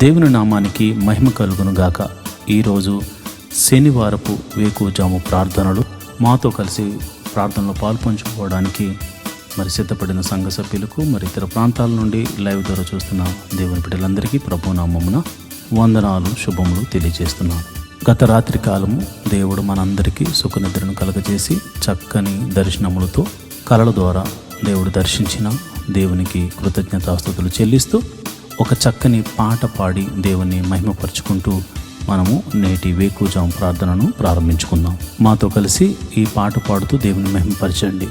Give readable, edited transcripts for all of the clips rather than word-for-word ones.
దేవుని నామానికి మహిమ కలుగును గాక. ఈరోజు శనివారపు వేకువజాము ప్రార్థనలు మాతో కలిసి ప్రార్థనలో పాల్పంచుకోవడానికి సిద్ధపడిన సంఘ సభ్యులకు ఇతర ప్రాంతాల నుండి లైవ్ ద్వారా చూస్తున్న దేవుని బిడ్డలందరికీ ప్రభు నామమున వందనాలు, శుభములు తెలియజేస్తున్నాను. గత రాత్రి కాలము దేవుడు మనందరికీ సుఖనిద్రను కలగజేసి చక్కని దర్శనములతో కలల ద్వారా దేవుడు దర్శించిన దేవునికి కృతజ్ఞతాస్తుతులు చెల్లిస్తూ ఒక చక్కని పాట పాడి దేవుని మహిమపరుచుకుంటూ మనము నేటి వేకువజాము ప్రార్థనను ప్రారంభించుకుందాం. మాతో కలిసి ఈ పాట పాడుతూ దేవుని మహిమపరచండి.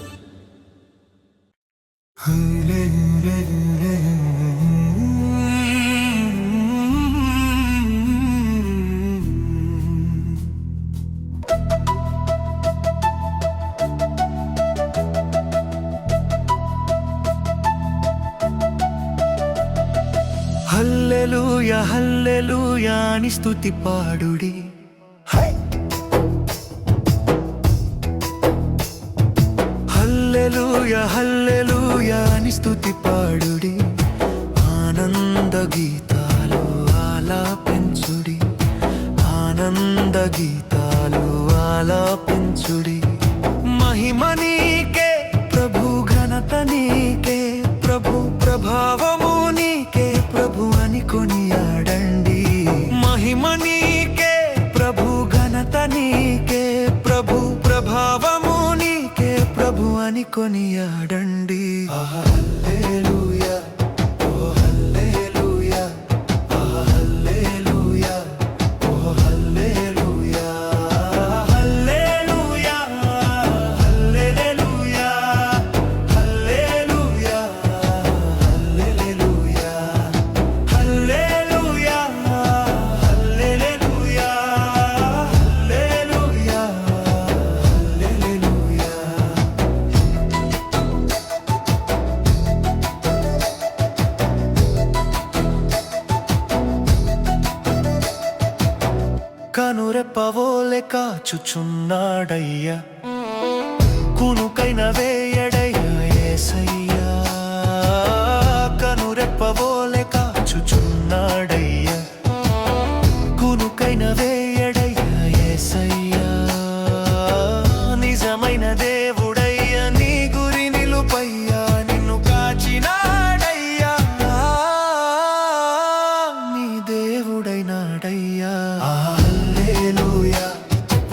హల్లెలూయా హల్లెలూయా అని స్తుతి పాడుడి, హల్లెలూయా హల్లెలూయా అని స్తుతి పాడుడి, ఆనంద గీతాలు ఆలాపించుడి, ఆనంద గీతాలు ఆలాపించుడి. మహిమ నీకే ప్రభు, ఘనత నీకే ప్రభు, ప్రభావము నీకే ప్రభు అని కొనియాడండి. మహిమ నీకే ప్రభు, ఘనత నీకే ప్రభు, ప్రభావము నీకే ప్రభు అని కొనియాడండి. హల్లెలూయా ఓ హల్లెలూయా, హల్లెలూయా ఓ హల్లెలూయా, హల్లెలూయా హల్లెలూయా, హల్లెలూయా హల్లెలూయా, హల్లెలూయా హల్లెలూయా, హల్లెలూయా హల్లెలూయా. కనురెప్పవోలె కాచుచున్నాడయ్యా, కునుకైన వేయడయ్యా యేసయ్యా. కనురెప్పవోలె కాచుచున్నాడయ్యా, కునుకైన వేయడయ్యా యేసయ్యా. నిజమైన దేవుడయ్యా, నీ గురి నిలుపయ్యా, నిన్ను కాచినాడయ్యా, నీ దేవుడైనాడయ్యా. హల్లెలూయా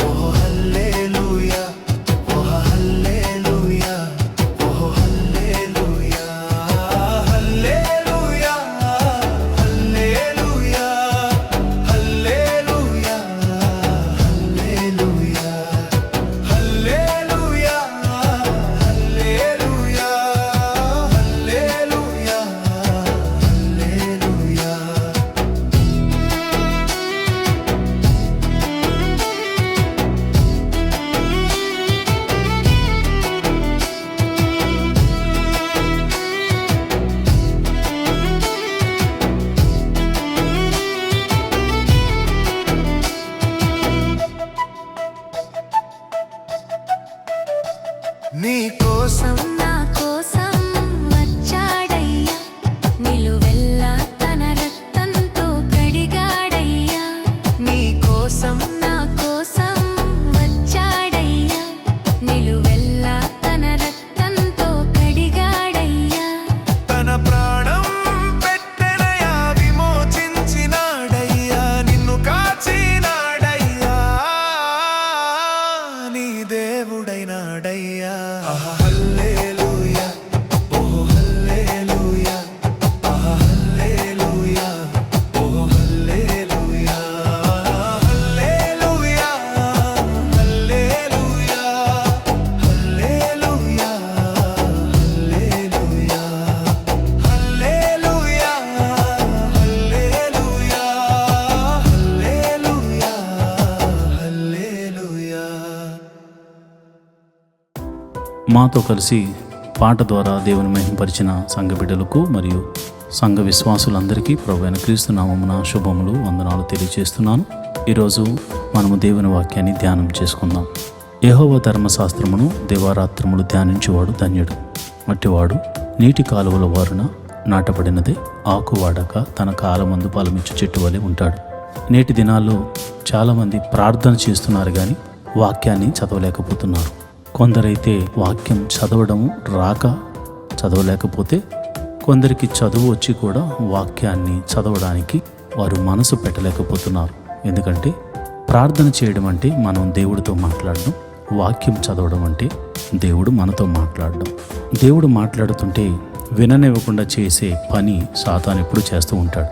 ఓ హల్లెలూయా, ఓ హల్లెలూయా, ఓ హల్లెలూయా, హల్లెలూయా హల్లెలూయా, హల్లెలూయా హల్లెలూయా, హల్లెలూయా హల్లెలూయా, హల్లెలూయా హల్లెలూయా. నీ కోసం నా కోసం వచ్చాడయ్యా, నిలువెల్లా తన రక్తంతో కడిగాడయ్యా. నీ కోసం నా కోసం వచ్చాడయ్యా, నిలువెల్లా తన రక్తంతో కడిగాడయ్యా. తన ప్రాణం పెట్టెనయ్యా, విమోచించినాడయ్యా, నిన్ను కాచినాడయ్యా, నీ దేవుడైనాడయ్యా. హల్లెలూయా ఓ హల్లెలూయా, హల్లెలూయా ఓ హల్లెలూయా, హల్లెలూయా హల్లెలూయా, హల్లెలూయా హల్లెలూయా, హల్లెలూయా హల్లెలూయా, హల్లెలూయా హల్లెలూయా. మాతో కలిసి పాట ద్వారా దేవుని మహిమపరిచిన సంఘ బిడ్డలకు మరియు సంఘ విశ్వాసులందరికీ ప్రభువైన క్రీస్తు నామమున శుభములు, వందనాలు తెలియజేస్తున్నాను. ఈరోజు మనము దేవుని వాక్యాన్ని ధ్యానం చేసుకుందాం. యెహోవా ధర్మశాస్త్రమును దివారాత్రములు ధ్యానించువాడు ధన్యుడు. మట్టివాడు నీటి కాలువల వారున నాటబడినదే ఆకు వాడక తన కాలమందు ఫలమిచ్చు చెట్టు వలె ఉంటాడు. నేటి దినాల్లో చాలామంది ప్రార్థన చేస్తున్నారు కానీ వాక్యాన్ని చదవలేకపోతున్నారు. కొందరైతే వాక్యం చదవడం రాక చదవలేకపోతే, కొందరికి చదువు వచ్చి కూడా వాక్యాన్ని చదవడానికి వారు మనసు పెట్టలేకపోతున్నారు. ఎందుకంటే ప్రార్థన చేయడం అంటే మనం దేవుడితో మాట్లాడడం, వాక్యం చదవడం అంటే దేవుడు మనతో మాట్లాడడం. దేవుడు మాట్లాడుతుంటే విననివ్వకుండా చేసే పని సాతాను ఎప్పుడు చేస్తూ ఉంటాడు.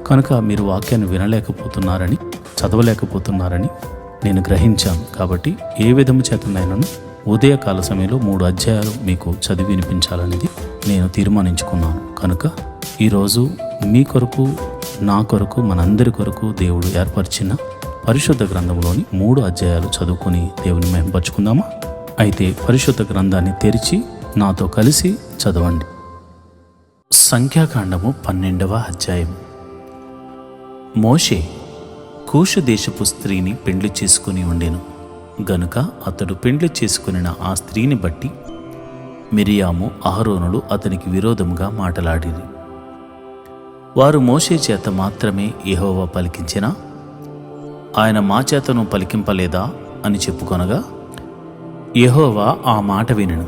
కనుక మీరు వాక్యాన్ని వినలేకపోతున్నారని, చదవలేకపోతున్నారని నేను గ్రహించాను. కాబట్టి ఏ విధము చేతనైనాను ఉదయకాల సమయంలో 3 అధ్యాయాలు మీకు చదివి వినిపించాలనేది నేను తీర్మానించుకున్నాను. కనుక ఈరోజు మీ కొరకు, నా కొరకు, మనందరి కొరకు దేవుడు ఏర్పరిచిన పరిశుద్ధ గ్రంథంలోని 3 అధ్యాయాలు చదువుకుని దేవుని మహిమపరుచుకుందామా? అయితే పరిశుద్ధ గ్రంథాన్ని తెరిచి నాతో కలిసి చదవండి. సంఖ్యాకాండము 12వ అధ్యాయం. మోషే కూషు దేశపు స్త్రీని పెండ్లి చేసుకుని ఉండెను గనుక అతడు పెండ్లి చేసుకునిన ఆ స్త్రీని బట్టి మిరియాము, అహరోనులు అతనికి విరోధముగా మాటలాడిరి. వారు మోషే చేత మాత్రమే యెహోవా పలికించినా ఆయన మా చేతను పలికింపలేదా అని చెప్పుకొనగా యెహోవా ఆ మాట వినెను.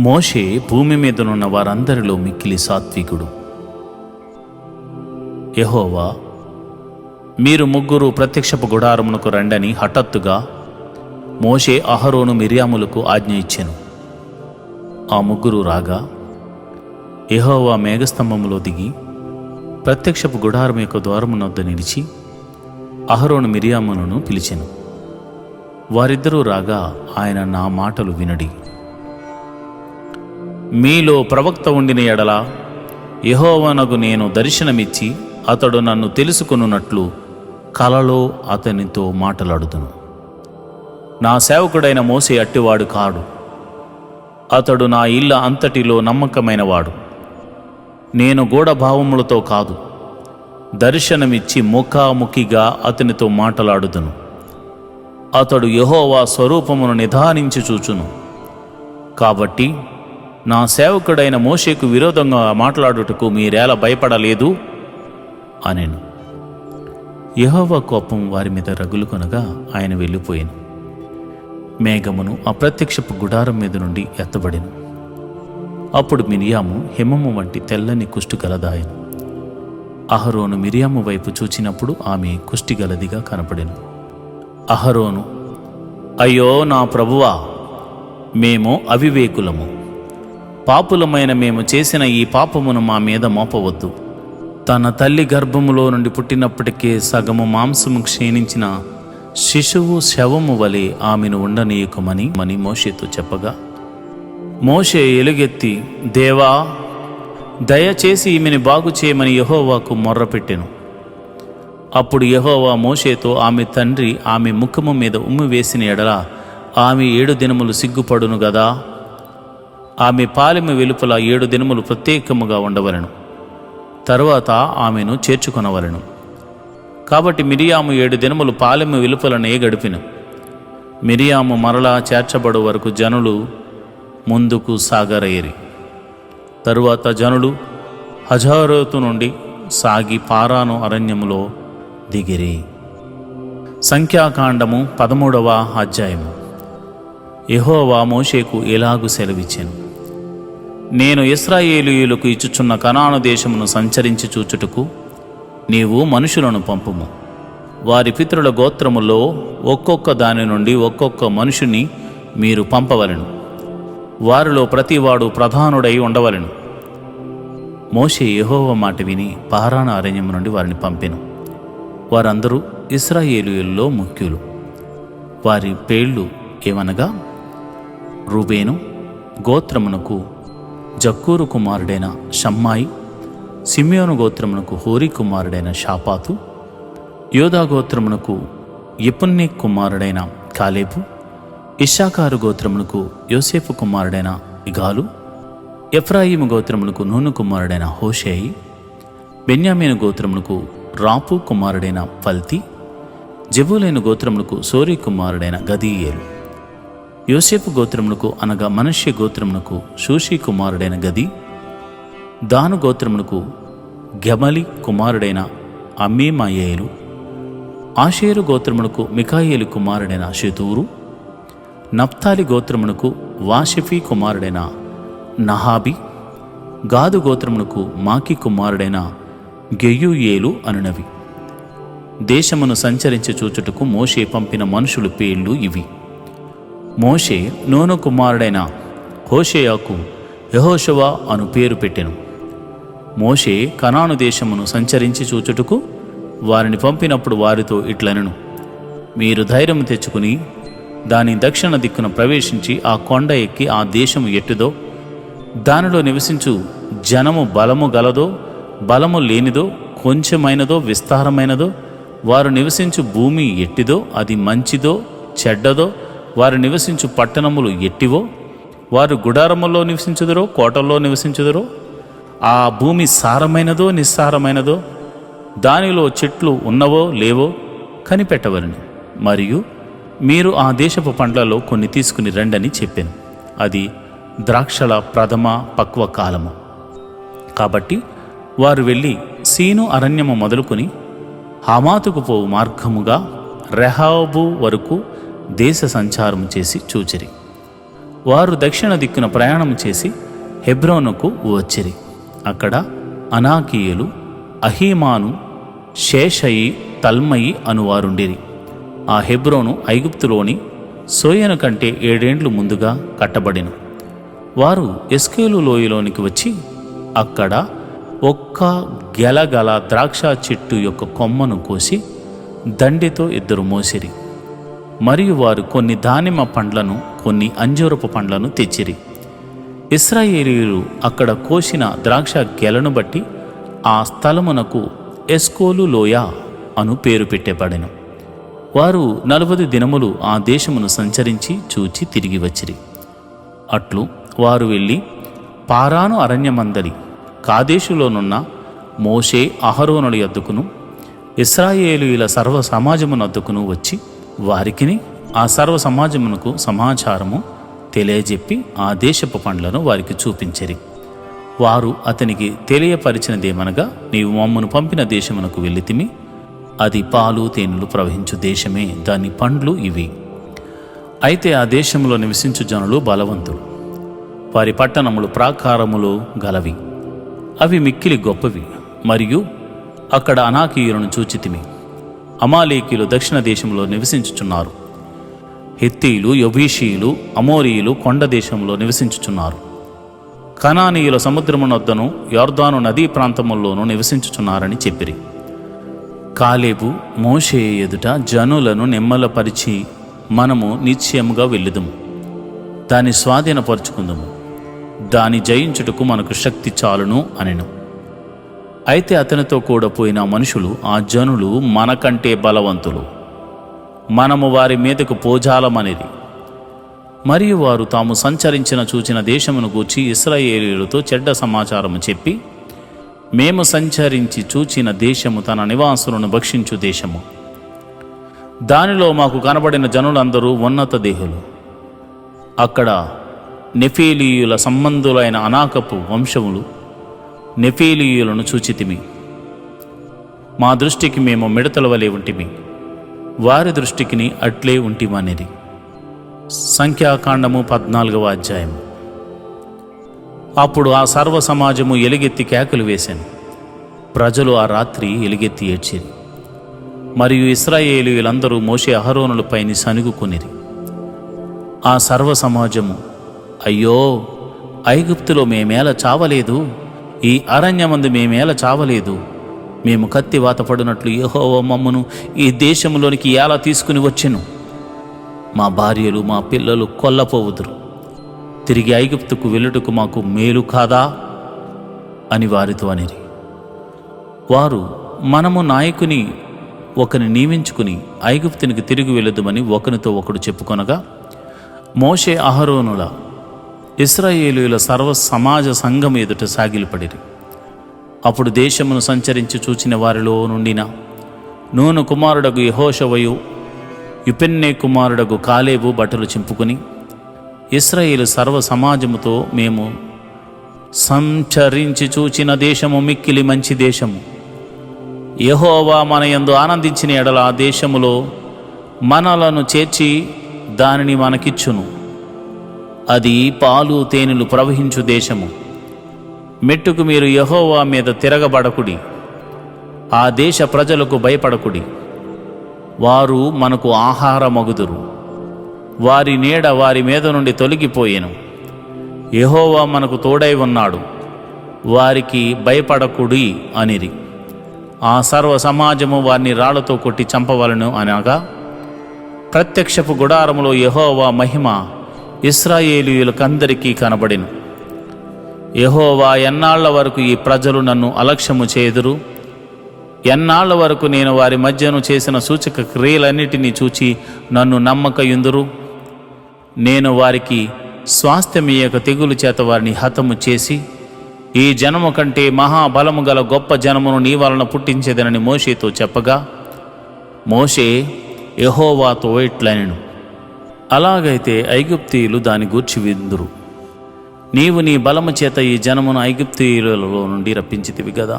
మోషే భూమి మీదనున్న వారందరిలో మిక్కిలి సాత్వికుడు. యెహోవా, మీరు ముగ్గురు ప్రత్యక్షపు గుడారమునకు రండని హఠాత్తుగా మోషే, అహరోను, మిరియాములకు ఆజ్ఞ ఇచ్చెను. ఆ ముగ్గురు రాగా యెహోవా మేఘస్తంభములో దిగి ప్రత్యక్షపు గుడారం యొక్క ద్వారమునొద్ద నిలిచి అహరోను, మిరియాములను పిలిచెను. వారిద్దరూ రాగా ఆయన నా మాటలు వినడి. మీలో ప్రవక్త ఉండిన ఎడల యెహోవానగు నేను దర్శనమిచ్చి అతడు నన్ను తెలుసుకొనున్నట్లు కలలో అతనితో మాటలాడుదును. నా సేవకుడైన మోసే అట్టివాడు కాడు. అతడు నా ఇళ్ళ అంతటిలో నమ్మకమైనవాడు. నేను గూఢభావములతో కాదు, దర్శనమిచ్చి ముఖాముఖిగా అతనితో మాటలాడుదును. అతడు యెహోవా స్వరూపమును నిదానించి చూచును. కాబట్టి నా సేవకుడైన మోషేకు విరోధంగా మాట్లాడుటకు మీరేలా భయపడలేదు అనెను. యెహోవా కోపం వారి మీద రగులుకొనగా ఆయన వెళ్ళిపోయాను. మేఘమును అప్రత్యక్షపు గుడారం మీద నుండి ఎత్తబడెను. అప్పుడు మిరియాము హిమము వంటి తెల్లని కుష్టు గలదాయను. అహరోను మిరియాము వైపు చూచినప్పుడు ఆమె కుష్టిగలదిగా కనపడెను. అహరోను, అయ్యో నా ప్రభువా, మేము అవివేకులము, పాపులమైన మేము చేసిన ఈ పాపమును మా మీద మోపవద్దు. తన తల్లి గర్భములో నుండి పుట్టినప్పటికే సగము మాంసము క్షీణించిన శిశువు శవము వలె ఆమెను ఉండనీయకుమని మోషేతో చెప్పగా మోషే ఎలుగెత్తి, దేవా, దయచేసి ఈమెను బాగు చేయమని యెహోవాకు మొర్రపెట్టెను. అప్పుడు యెహోవా మోషేతో, ఆమె తండ్రి ఆమె ముఖము మీద ఉమ్మి వేసిన ఎడల ఆమె 7 దినములు సిగ్గుపడును గదా. ఆమె పాలెము వెలుపల 7 దినములు ప్రత్యేకముగా ఉండవలెను. తరువాత ఆమెను చేర్చుకొనవలెను. కాబట్టి మిరియాము 7 దినములు పాలెము వెలుపలనే గడిపెను. మిరియాము మరలా చేర్చబడు వరకు జనులు ముందుకు సాగరయ్యిరి. తరువాత జనులు హజారోతు నుండి సాగి పారాను అరణ్యములో దిగిరి. సంఖ్యాకాండము 13వ అధ్యాయము. యెహోవా మోషేకు ఎలాగు సెలవిచ్చెను. నేను ఇశ్రాయేలీయులకు ఇచ్చుచున్న కనాను దేశమును సంచరించి చూచుటకు నీవు మనుషులను పంపుము. వారి పితరుల గోత్రములో ఒక్కొక్క దాని నుండి ఒక్కొక్క మనుషుని మీరు పంపవలెను. వారిలో ప్రతివాడు ప్రధానుడై ఉండవలెను. మోషే యెహోవా మాట విని పారాను అరణ్యము నుండి వారిని పంపెను. వారందరూ ఇశ్రాయేలీయుల్లో ముఖ్యులు. వారి పేర్లు ఏమనగా, రూబేను గోత్రమునకు జక్కూరు కుమారుడైన షమ్మాయి, సిమ్యోను గోత్రమునకు హోరీ కుమారుడైన షాపాతు, యోదా గోత్రమునకు యెఫున్నె కుమారుడైన కాలేబు, ఇశ్శాఖారు గోత్రమునకు యోసేపు కుమారుడైన ఇగాలు, ఎఫ్రాయిము గోత్రమునకు నూను కుమారుడైన హోషేయి, బెన్యామీను గోత్రమునకు రాపు కుమారుడైన పల్తి, జెబూలైన గోత్రమునకు సోరీ కుమారుడైన గదీయేలు, యోసేపు గోత్రమునకు అనగా మనష్య గోత్రమునకు షూషి కుమారుడైన గది, దాను గోత్రమునకు గెమలి కుమారుడైన అమ్మీమయేలు. ఆషేరు గోత్రమునకు మికాయేలు కుమారుడైన షెతూరు. నఫ్తాలి గోత్రమునకు వాషిఫీ కుమారుడైన నహాబి. గాదు గోత్రమునకు మాకి కుమారుడైన గెయ్యూయేలు అనునవి. దేశమును సంచరించి చూచుటకు మోషే పంపిన మనుషుల పేర్లు ఇవి. మోషే నూను కుమారుడైన హోషేయాకు యెహోషువ అను పేరు పెట్టెను. మోషే కనాను దేశమును సంచరించి చూచుటకు వారిని పంపినప్పుడు వారితో ఇట్లనెను: మీరు ధైర్యం తెచ్చుకుని దాని దక్షిణ దిక్కున ప్రవేశించి ఆ కొండ ఎక్కి ఆ దేశము ఎట్టుదో, దానిలో నివసించు జనము బలము గలదో బలము లేనిదో, కొంచెమైనదో విస్తారమైనదో, వారు నివసించు భూమి ఎట్టిదో అది మంచిదో చెడ్డదో, వారు నివసించు పట్టణములు ఎట్టివో, వారు గుడారములో నివసించుదురో కోటల్లో నివసించుదురో, ఆ భూమి సారమైనదో నిస్సారమైనదో, దానిలో చెట్లు ఉన్నవో లేవో కనిపెట్టవలను. మరియు మీరు ఆ దేశపు పండ్లలో కొన్ని తీసుకుని రండని చెప్పాను. అది ద్రాక్షల ప్రథమ పక్వ కాలము. కాబట్టి వారు వెళ్ళి సీను అరణ్యము మొదలుకొని హమాతుకు పోవు మార్గముగా రెహోబు వరకు దేశ సంచారం చేసి చూచిరి. వారు దక్షిణ దిక్కున ప్రయాణం చేసి హెబ్రోనుకు వచ్చిరి. అక్కడ అనాకీయులు, అహీమాను, షేషయి, తల్మయి అనువారుండిరి. ఆ హెబ్రోను ఐగుప్తులోని సోయను కంటే 7 ఏండ్లు ముందుగా కట్టబడిను. వారు ఎస్కేలు లోయలోనికి వచ్చి అక్కడ ఒక్క గెలగల ద్రాక్ష చెట్టు యొక్క కొమ్మను కోసి దండితో 2 మోసిరి. మరియు వారు కొన్ని దానిమ్మ పండ్లను కొన్ని అంజూరపు పండ్లను తెచ్చిరి. ఇశ్రాయేలీయులు అక్కడ కోసిన ద్రాక్ష గెలను బట్టి ఆ స్థలమునకు ఎస్కోలు లోయ అను పేరు పెట్టబడెను. వారు 40 దినములు ఆ దేశమును సంచరించి చూచి తిరిగి వచ్చిరి. అట్లు వారు వెళ్ళి పారాను అరణ్యమందలి కాదేశులోనున్న మోషే అహరోనుల యొద్దకును ఇశ్రాయేలీయుల సర్వ సమాజమునొద్దకును వచ్చి వారికిని ఆ సర్వ సమాజమునకు సమాచారము తెలియజెప్పి ఆ దేశపు పండ్లను వారికి చూపించిరి. వారు అతనికి తెలియపరిచినదేమనగా, నీవు మమ్మను పంపిన దేశమునకు వెళ్ళితిమి, అది పాలు తేనెలు ప్రవహించు దేశమే, దాని పండ్లు ఇవి. అయితే ఆ దేశంలో నివసించు జనులు బలవంతులు, వారి పట్టణములు ప్రాకారములు గలవి, అవి మిక్కిలి గొప్పవి. మరియు అక్కడ అనాకీయులను చూచితిమి. అమాలేకీయులు దక్షిణ దేశంలో నివసించుచున్నారు. హిత్తీయులు, యెబూసీయులు, అమోరీయులు కొండ దేశంలో నివసించుచున్నారు. కనానీయుల సముద్రమునొద్దను యొర్దాను నదీ ప్రాంతముల్లోనూ నివసించుచున్నారని చెప్పిరి. కాలేబు మోషే ఎదుట జనులను నెమ్మలపరిచి, మనము నిశ్చయముగా వెళ్ళుదుము, దాన్ని స్వాధీనపరుచుకుందుము, దాని జయించుటకు మనకు శక్తి చాలును అనెను. అయితే అతనితో కూడా పోయిన మనుషులు, ఆ జనులు మనకంటే బలవంతులు, మనము వారి మీదకు పోజాలమనేది. మరియు వారు తాము సంచరించిన చూచిన దేశమును గూర్చి ఇశ్రాయేలీయులతో చెడ్డ సమాచారము చెప్పి, మేము సంచరించి చూచిన దేశము తన నివాసులను భక్షించు దేశము, దానిలో మాకు కనబడిన జనులందరూ ఉన్నత దేహులు. అక్కడ నెఫీలీయుల సంబంధులైన అనాకపు వంశములు నెఫీలీయులను చూచితిమి. మా దృష్టికి మేము మిడతల వలె ఉంటిమి, వారి దృష్టికిని అట్లే ఉంటిమనేది. సంఖ్యాకాండము 14వ అధ్యాయము. అప్పుడు ఆ సర్వ సమాజము ఎలుగెత్తి కేకలు వేశాను. ప్రజలు ఆ రాత్రి ఎలుగెత్తి ఏడ్చిరి. మరియు ఇశ్రాయేలీయులందరూ మోషే అహరోనులపైని సనుగుకొనిరి. ఆ సర్వ సమాజము, అయ్యో, ఐగుప్తులో మేమేల చావలేదు, ఈ అరణ్యమందు మేమేల చావలేదు, మేము కత్తి వాత పడినట్లు యెహోవా మమ్మను ఈ దేశంలోనికి ఎలా తీసుకుని వచ్చెను, మా భార్యలు మా పిల్లలు కొల్లపోవుదురు, తిరిగి ఐగుప్తుకు వెళ్ళుటకు మాకు మేలు కాదా అని వారితో అనిరి. వారు, మనము నాయకుని ఒకని నియమించుకుని ఐగుప్తునికి తిరిగి వెళ్ళదుమని ఒకనితో ఒకడు చెప్పుకొనగా, మోషే అహరోనుల ఇశ్రాయేలీయుల సర్వ సమాజ సంఘం ఎదుట సాగిలపడిరి. అప్పుడు దేశమును సంచరించి చూచిన వారిలో నుండిన నూను కుమారుడగు యెహోషువయు, యుపెన్నే కుమారుడగు కాలేబు బట్టలు చింపుకుని, ఇశ్రాయేలు సర్వ సమాజముతో మేము సంచరించి చూచిన దేశము మిక్కిలి మంచి దేశము. యెహోవా మన యందు ఆనందించిన ఎడల ఆ దేశములో మనలను చేర్చి దానిని మనకిచ్చును. అది పాలు తేనెలు ప్రవహించు దేశము. మెట్టుకు మీరు యెహోవా మీద తిరగబడకుడి, ఆ దేశ ప్రజలకు భయపడకుడి. వారు మనకు ఆహారమగుదురు, వారి నీడ వారి మీద నుండి తొలగిపోయెను. యెహోవా మనకు తోడై ఉన్నాడు, వారికి భయపడకుడి అనిరి. ఆ సర్వ సమాజము వారిని రాళ్లతో కొట్టి చంపవలను అనగా, ప్రత్యక్షపు గుడారములో యెహోవా మహిమ ఇశ్రాయేలీయులకందరికీ కనబడెను. యెహోవా, ఎన్నాళ్ల వరకు ఈ ప్రజలు నన్ను అలక్ష్యము చేయుదురు? ఎన్నాళ్ల వరకు నేను వారి మధ్యను చేసిన సూచక క్రియలన్నిటినీ చూచి నన్ను నమ్మకయుందురు? నేను వారికి స్వాస్థ్యమీయక తెగులు చేత వారిని హతము చేసి ఈ జనము కంటే మహాబలము గల గొప్ప జనమును నీ వలన పుట్టించేదనని మోషేతో చెప్పగా, మోషే యెహోవాతో ఇట్లనెను, అలాగైతే ఐగుప్తీయులు దాని గూర్చి విందురు. నీవు నీ బలము చేత ఈ జనమును ఐగుప్తీయులలో నుండి రప్పించితివి గదా.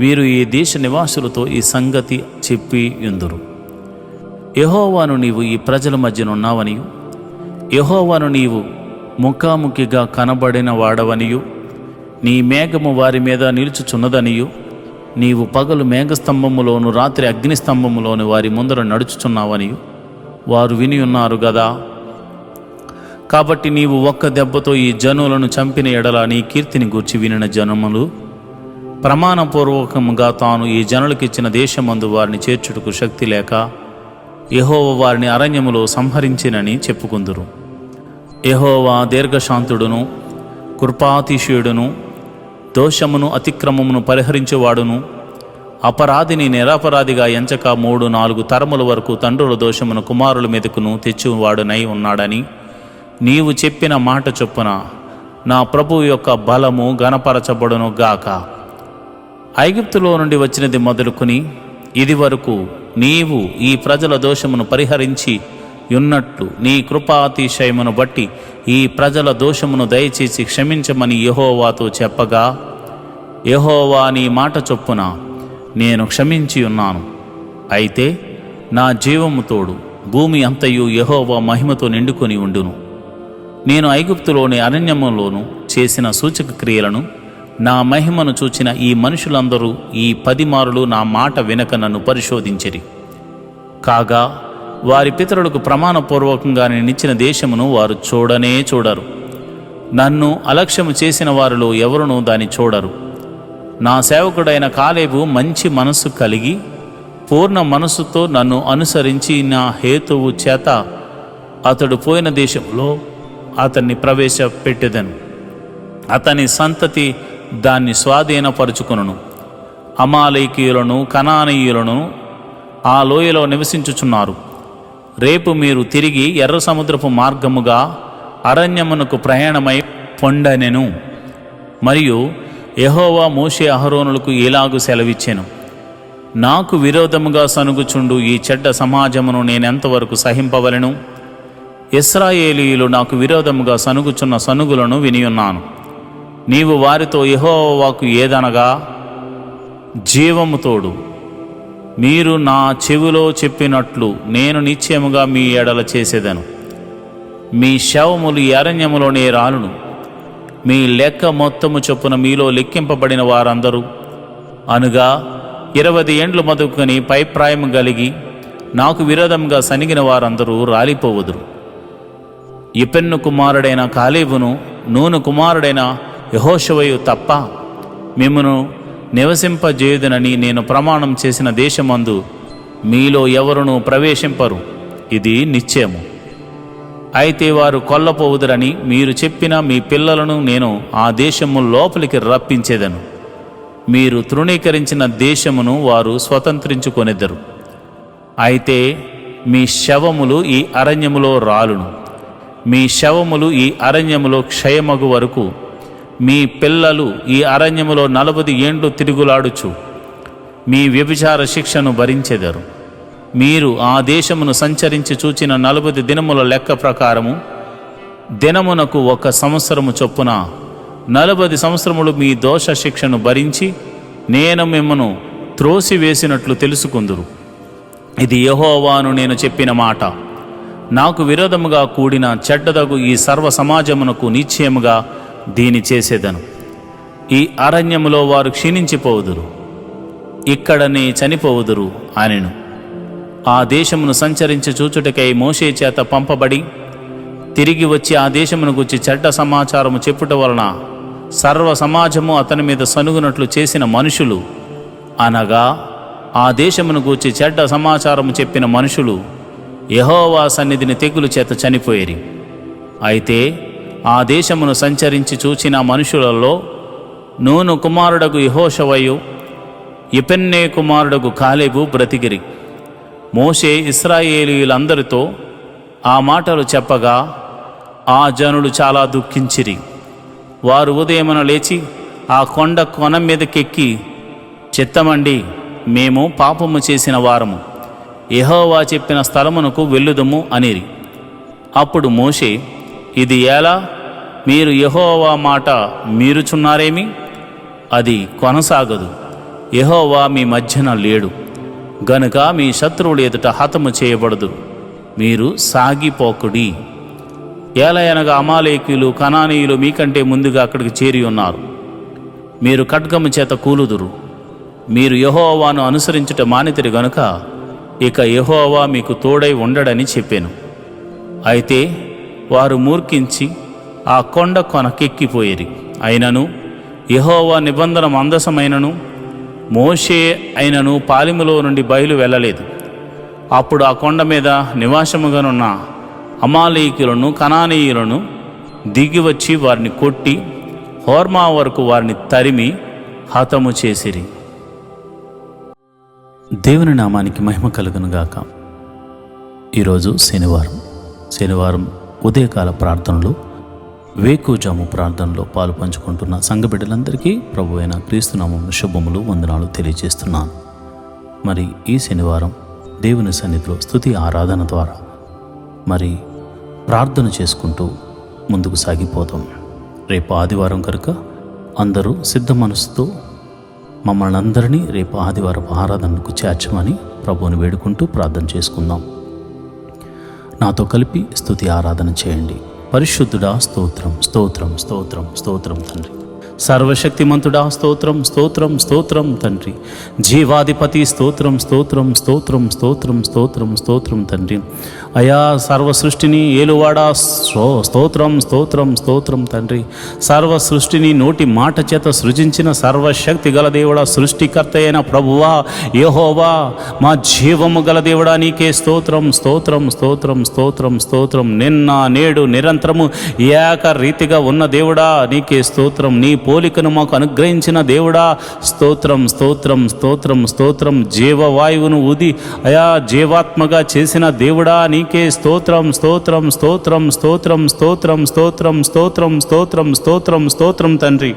వీరు ఈ దేశ నివాసులతో ఈ సంగతి చెప్పి యుందురు. యెహోవాను నీవు ఈ ప్రజల మధ్యనున్నావనియు, యెహోవాను నీవు ముఖాముఖిగా కనబడిన వాడవనియు, నీ మేఘము వారి మీద నిలుచుచున్నదనియు, నీవు పగలు మేఘస్తంభములోను రాత్రి అగ్నిస్తంభములోను వారి ముందర నడుచుచున్నావనియు వారు విని ఉన్నారు గదా. కాబట్టి నీవు ఒక్క దెబ్బతో ఈ జనులను చంపిన ఎడల నీ కీర్తిని గూర్చి వినిన జనములు ప్రమాణపూర్వకముగా తాను ఈ జనులకిచ్చిన దేశమందు వారిని చేర్చుటకు శక్తి లేక యెహోవా వారిని అరణ్యములో సంహరించినని చెప్పుకుందురు. యెహోవా దీర్ఘశాంతుడును, కృపాతిశయుడును, దోషమును అతిక్రమమును పరిహరించువాడును, అపరాధిని నిరపరాధిగా ఎంచక 3-4 తరముల వరకు తండ్రుల దోషమును కుమారుల మీదకును తెచ్చువాడునై ఉన్నాడని నీవు చెప్పిన మాట చొప్పున నా ప్రభువు యొక్క బలము గణపరచబడును గాక. ఐగుప్తులో నుండి వచ్చినది మొదలుకొని ఇది వరకు నీవు ఈ ప్రజల దోషమును పరిహరించి యున్నట్లు నీ కృపాతిశయమును బట్టి ఈ ప్రజల దోషమును దయచేసి క్షమించమని యెహోవాతో చెప్పగా, యెహోవా నీ మాట చొప్పున నేను క్షమించి ఉన్నాను. అయితే నా జీవము తోడు భూమి అంతయు యెహోవా మహిమతో నిండుకొని ఉండును. నేను ఐగుప్తులోని అరణ్యములోను చేసిన సూచక క్రియలను నా మహిమను చూచిన ఈ మనుషులందరూ ఈ 10 మారులు నా మాట వినక నన్ను పరిశోధించిరి. కాగా వారి పితరులకు ప్రమాణపూర్వకంగా నేనిచ్చిన దేశమును వారు చూడనే చూడరు. నన్ను అలక్ష్యము చేసిన వారిలో ఎవరునూ దాన్ని చూడరు. నా సేవకుడైన కాలేబు మంచి మనస్సు కలిగి పూర్ణ మనస్సుతో నన్ను అనుసరించి నా హేతువు చేత అతడు పోయిన దేశంలో అతన్ని ప్రవేశపెట్టెదను. అతని సంతతి దాన్ని స్వాధీనపరుచుకొనును. అమాలేకీయులను కనానీయులను ఆ లోయలో నివసించుచున్నారు. రేపు మీరు తిరిగి ఎర్ర సముద్రపు మార్గముగా అరణ్యమునకు ప్రయాణమై పొండనెను. మరియు యెహోవా మోషే అహరోనులకు ఇలాగు సెలవిచ్చెను, నాకు విరోధముగా సనుగుచుండు ఈ చెడ్డ సమాజమును నేనెంతవరకు సహింపవలెను? ఇశ్రాయేలీయులు నాకు విరోధముగా సనుగుచున్న సనుగులను వినియున్నాను. నీవు వారితో యెహోవాకు ఏదనగా, జీవము తోడు మీరు నా చెవిలో చెప్పినట్లు నేను నిశ్చయముగా మీ ఎడల చేసేదను. మీ శవములు ఈ అరణ్యములోనే రాలును. మీ లెక్క మొత్తము చొప్పున మీలో లెక్కింపబడిన వారందరూ అనగా 20 ఏండ్లు మొదలుకొని పైప్రాయము కలిగి నాకు విరోధంగా సనిగిన వారందరూ రాలిపోవుదురు. యెఫున్నె కుమారుడైన కాలేబును నూను కుమారుడైన యెహోషువయు తప్ప మిమ్మును నివసింపజేయుదునని నేను ప్రమాణం చేసిన దేశమందు మీలో ఎవరునూ ప్రవేశింపరు. ఇది నిశ్చయము. అయితే వారు కొల్లపోవుదురని మీరు చెప్పిన మీ పిల్లలను నేను ఆ దేశము లోపలికి రప్పించేదను. మీరు తృణీకరించిన దేశమును వారు స్వతంత్రించుకొనిద్దరు. అయితే మీ శవములు ఈ అరణ్యములో రాలును. మీ శవములు ఈ అరణ్యములో క్షయమగు వరకు మీ పిల్లలు ఈ అరణ్యములో 40 ఏండ్లు తిరుగులాడుచు మీ వ్యభిచార శిక్షను భరించెదరు. మీరు ఆ దేశమును సంచరించి చూచిన 40 దినముల లెక్క ప్రకారము దినమునకు 1 సంవత్సరము చొప్పున 40 సంవత్సరములు మీ దోష శిక్షను భరించి నేను మిమ్మను త్రోసివేసినట్లు తెలుసుకుందురు. ఇది యెహోవాను నేను చెప్పిన మాట. నాకు విరోధముగా కూడిన చెడ్డదగు ఈ సర్వ సమాజమునకు నిశ్చయముగా దీని చేసేదను. ఈ అరణ్యములో వారు క్షీణించిపోవుదురు, ఇక్కడనే చనిపోవుదురు అనెను. ఆ దేశమును సంచరించి చూచుటకై మోషే చేత పంపబడి తిరిగి వచ్చి ఆ దేశమును గురించి చెడ్డ సమాచారము చెప్పుట వలన సర్వ సమాజము అతని మీద సనుగునట్లు చేసిన మనుషులు, అనగా ఆ దేశమును గూర్చి చెడ్డ సమాచారము చెప్పిన మనుషులు యెహోవా సన్నిధిని తెగులు చేత చనిపోయేరి. అయితే ఆ దేశమును సంచరించి చూచిన మనుషులలో నూను కుమారుడగు యెహోషువయు యెఫున్నె కుమారుడగు కాలేబు బ్రతికిరి. మోషే ఇశ్రాయేలీయులందరితో ఆ మాటలు చెప్పగా ఆ జనులు చాలా దుఃఖించిరి. వారు ఉదయమున లేచి ఆ కొన మీదకెక్కి, చిత్తమండి, మేము పాపము చేసిన వారము, యెహోవా చెప్పిన స్థలమునకు వెళ్ళుదము అనిరి. అప్పుడు మోషే, ఇది ఎలా? మీరు యెహోవా మాట మీరుచున్నారేమి? అది కొనసాగదు. యెహోవా మీ మధ్యన లేడు గనుక మీ శత్రువులు ఎదుట హతము చేయబడదు. మీరు సాగిపోకుడి. ఏలయనగా అమాలేకీయులు, కనానీయులు మీకంటే ముందుగా అక్కడికి చేరి ఉన్నారు. మీరు ఖడ్గము చేత కూలుదురు. మీరు యెహోవాను అనుసరించుట మానితిరి గనుక ఇక యెహోవా మీకు తోడై ఉండడని చెప్పాను. అయితే వారు మూర్ఖించి ఆ కొనకెక్కిపోయేరి. అయినను యెహోవా నిబంధన మందసమైనను మోషే అయినను పాలిములో నుండి బయలు వెళ్ళలేదు. అప్పుడు ఆ కొండ మీద నివాసముగానున్న అమాలేకీయులను, కనానీయులను దిగివచ్చి వారిని కొట్టి హోర్మా వరకు వారిని తరిమి హతము చేసిరి. దేవుని నామానికి మహిమ కలుగునుగాక. ఈరోజు శనివారం ఉదయకాల ప్రార్థనలు, వేకుజాము ప్రార్థనలో పాలు పంచుకుంటున్న సంఘ బిడ్డలందరికీ ప్రభు అయిన క్రీస్తునామమున శుభములు, వందనాలు తెలియజేస్తున్నాను. మరి ఈ శనివారం దేవుని సన్నిధిలో స్తుతి ఆరాధన ద్వారా మరి ప్రార్థన చేసుకుంటూ ముందుకు సాగిపోతాం. రేపు ఆదివారం కనుక అందరూ సిద్ధ మనసుతో మమ్మల్ని అందరినీ రేపు ఆదివారం ఆరాధనకు చేర్చమని ప్రభువుని వేడుకుంటూ ప్రార్థన చేసుకుందాం. నాతో కలిపి స్తుతి ఆరాధన చేయండి. పరిశుద్ధుడా స్తోత్రం, స్తోత్రం, స్తోత్రం, స్తోత్రం తండ్రి. సర్వశక్తిమంతుడా స్తోత్రం, స్తోత్రం, స్తోత్రం తండ్రి. జీవాధిపతి స్తోత్రం, స్తోత్రం, స్తోత్రం, స్తోత్రం, స్తోత్రం, స్తోత్రం తండ్రి. అయా సర్వ సృష్టిని ఏలువాడా స్తోత్రం, స్తోత్రం, స్తోత్రం తండ్రి. సర్వ సృష్టిని నోటి మాట చేత సృజించిన సర్వశక్తి గల దేవుడా, సృష్టికర్త అయిన ప్రభువా యెహోవా, మా జీవము గల దేవుడా నీకే స్తోత్రం, స్తోత్రం, స్తోత్రం, స్తోత్రం, స్తోత్రం. నిన్న నేడు నిరంతరము ఏకరీతిగా ఉన్న దేవుడా నీకే స్తోత్రం. నీ పోలికను మాకు అనుగ్రహించిన దేవుడా స్తోత్రం, స్తోత్రం, స్తోత్రం, స్తోత్రం. జీవవాయువును ఊది అయా జీవాత్మగా చేసిన దేవుడా నీకే స్తోత్రం, స్తోత్రం, స్తోత్రం, స్తోత్రం, స్తోత్రం, స్తోత్రం, స్తోత్రం, స్తోత్రం, స్తోత్రం, స్తోత్రం తండ్రి.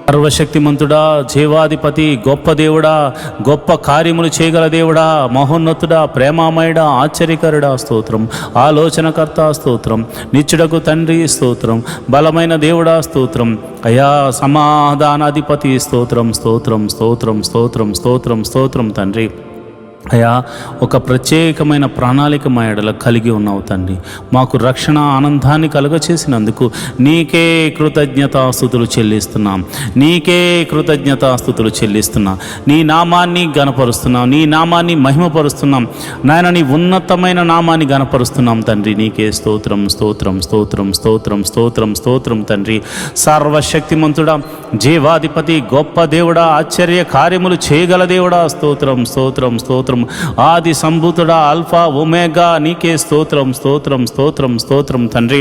సర్వశక్తిమంతుడా, జీవాధిపతి, గొప్ప దేవుడా, గొప్ప కార్యములు చేయగల దేవుడా, మహోన్నతుడా, ప్రేమామయుడా, ఆశ్చర్యకరుడా స్తోత్రం. ఆలోచనకర్త స్తోత్రం. నిత్యుడకు తండ్రి స్తోత్రం. బలమైన దేవుడా స్తోత్రం. అయా సమాధానాధిపతి స్తోత్రం, స్తోత్రం, స్తోత్రం, స్తోత్రం, స్తోత్రం, స్తోత్రం తండ్రి. అయా ఒక ప్రత్యేకమైన ప్రణాళిక మా ఎడల కలిగి ఉన్నావు తండ్రి. మాకు రక్షణ ఆనందాన్ని కలుగచేసినందుకు నీకే కృతజ్ఞతాస్తుతులు చెల్లిస్తున్నాం. నీకే కృతజ్ఞతాస్తుతులు చెల్లిస్తున్నాం. నీ నామాన్ని గణపరుస్తున్నాం, నీ నామాన్ని మహిమపరుస్తున్నాం నాయన. నీ ఉన్నతమైన నామాన్ని గణపరుస్తున్నాం తండ్రి. నీకే స్తోత్రం, స్తోత్రం, స్తోత్రం, స్తోత్రం, స్తోత్రం, స్తోత్రం తండ్రి. సర్వశక్తిమంతుడా, జీవాధిపతి, గొప్ప దేవుడా, ఆశ్చర్య కార్యములు చేయగల దేవుడా స్తోత్రం, స్తోత్రం, స్తోత్రం. ఆది సంభూతుడా, ఆల్ఫా ఒమేగా నీకే స్తోత్రం, స్తోత్రం, స్తోత్రం, స్తోత్రం తండ్రి.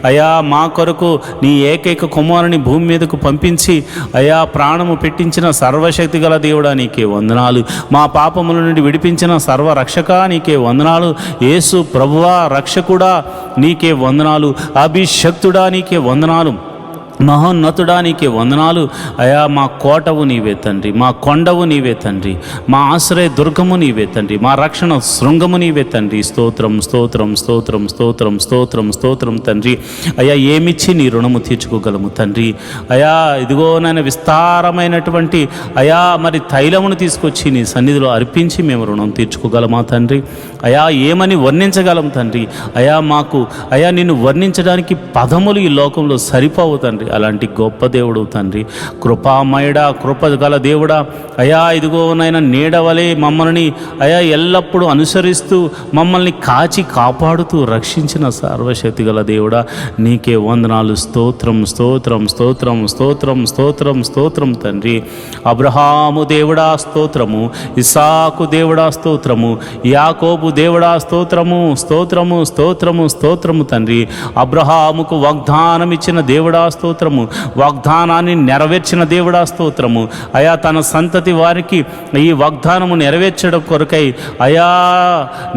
అయా మా కొరకు నీ ఏకైక కుమారుని భూమి మీదకు పంపించి అయా ప్రాణము పెట్టించిన సర్వశక్తి గల దేవుడా నీకే వందనాలు. మా పాపముల నుండి విడిపించిన సర్వరక్షక నీకే వందనాలు. యేసు ప్రభువా రక్షకుడా నీకే వందనాలు. అభిషక్తుడా నీకే వందనాలు. మహోన్నతుడా నీకే వందనాలు అయా. మా కోటవు నీవే తండ్రి, మా కొండవు నీవే తండ్రి, మా ఆశ్రయ దుర్గము నీవే తండ్రి, మా రక్షణ శృంగము నీవే తండ్రి. స్తోత్రం స్తోత్రం స్తోత్రం స్తోత్రం స్తోత్రం స్తోత్రం తండ్రి. అయా ఏమిచ్చి నీ రుణము తీర్చుకోగలము తండ్రి. అయా ఇదిగో నాయన విస్తారమైనటువంటి అయా మరి తైలమును తీసుకొచ్చి నీ సన్నిధిలో అర్పించి మేము రుణం తీర్చుకోగలమా తండ్రి. అయా ఏమని వర్ణించగలం తండ్రి. అయా మాకు అయా నిన్ను వర్ణించడానికి పదములు ఈ లోకంలో సరిపోవు తండ్రి. అలాంటి గొప్ప దేవుడు తండ్రి, కృపామయుడా, కృప గల దేవుడా. అయా ఇదిగో నాయన నీడవలే మమ్మల్ని అయా ఎల్లప్పుడూ అనుసరిస్తూ మమ్మల్ని కాచి కాపాడుతూ రక్షించిన సర్వశక్తి గల దేవుడా నీకే వందనాలు. స్తోత్రం స్తోత్రం స్తోత్రం స్తోత్రం స్తోత్రం స్తోత్రం తండ్రి. అబ్రహాము దేవుడా స్తోత్రము, ఇస్సాకు దేవుడా స్తోత్రము, యాకోబు దేవుడా స్తోత్రము స్తోత్రము స్తోత్రము స్తోత్రము తండ్రి. అబ్రహాముకు వాగ్దానం ఇచ్చిన దేవుడా స్తోత్రము, వాగ్దానాన్ని నెరవేర్చిన దేవుడా స్తోత్రము. అయా తన సంతతి వారికి ఈ వాగ్దానము నెరవేర్చడం కొరకై అయా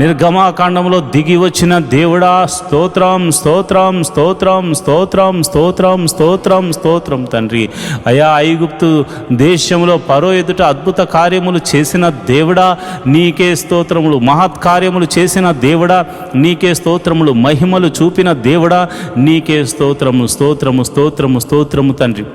నిర్గమాకాండంలో దిగి వచ్చిన దేవుడా స్తోత్రం స్తోత్రం స్తోత్రం స్తోత్రం స్తోత్రం స్తోత్రం స్తోత్రం తండ్రి. అయా ఐగుప్తు దేశంలో ఫరో ఎదుట అద్భుత కార్యములు చేసిన దేవుడా నీకే స్తోత్రములు, మహత్కార్యములు చేసిన దేవుడా నీకే స్తోత్రములు, మహిమలు చూపిన దేవుడా నీకే స్తోత్రము స్తోత్రము స్తోత్రము స్తోత్రము తండ్రి.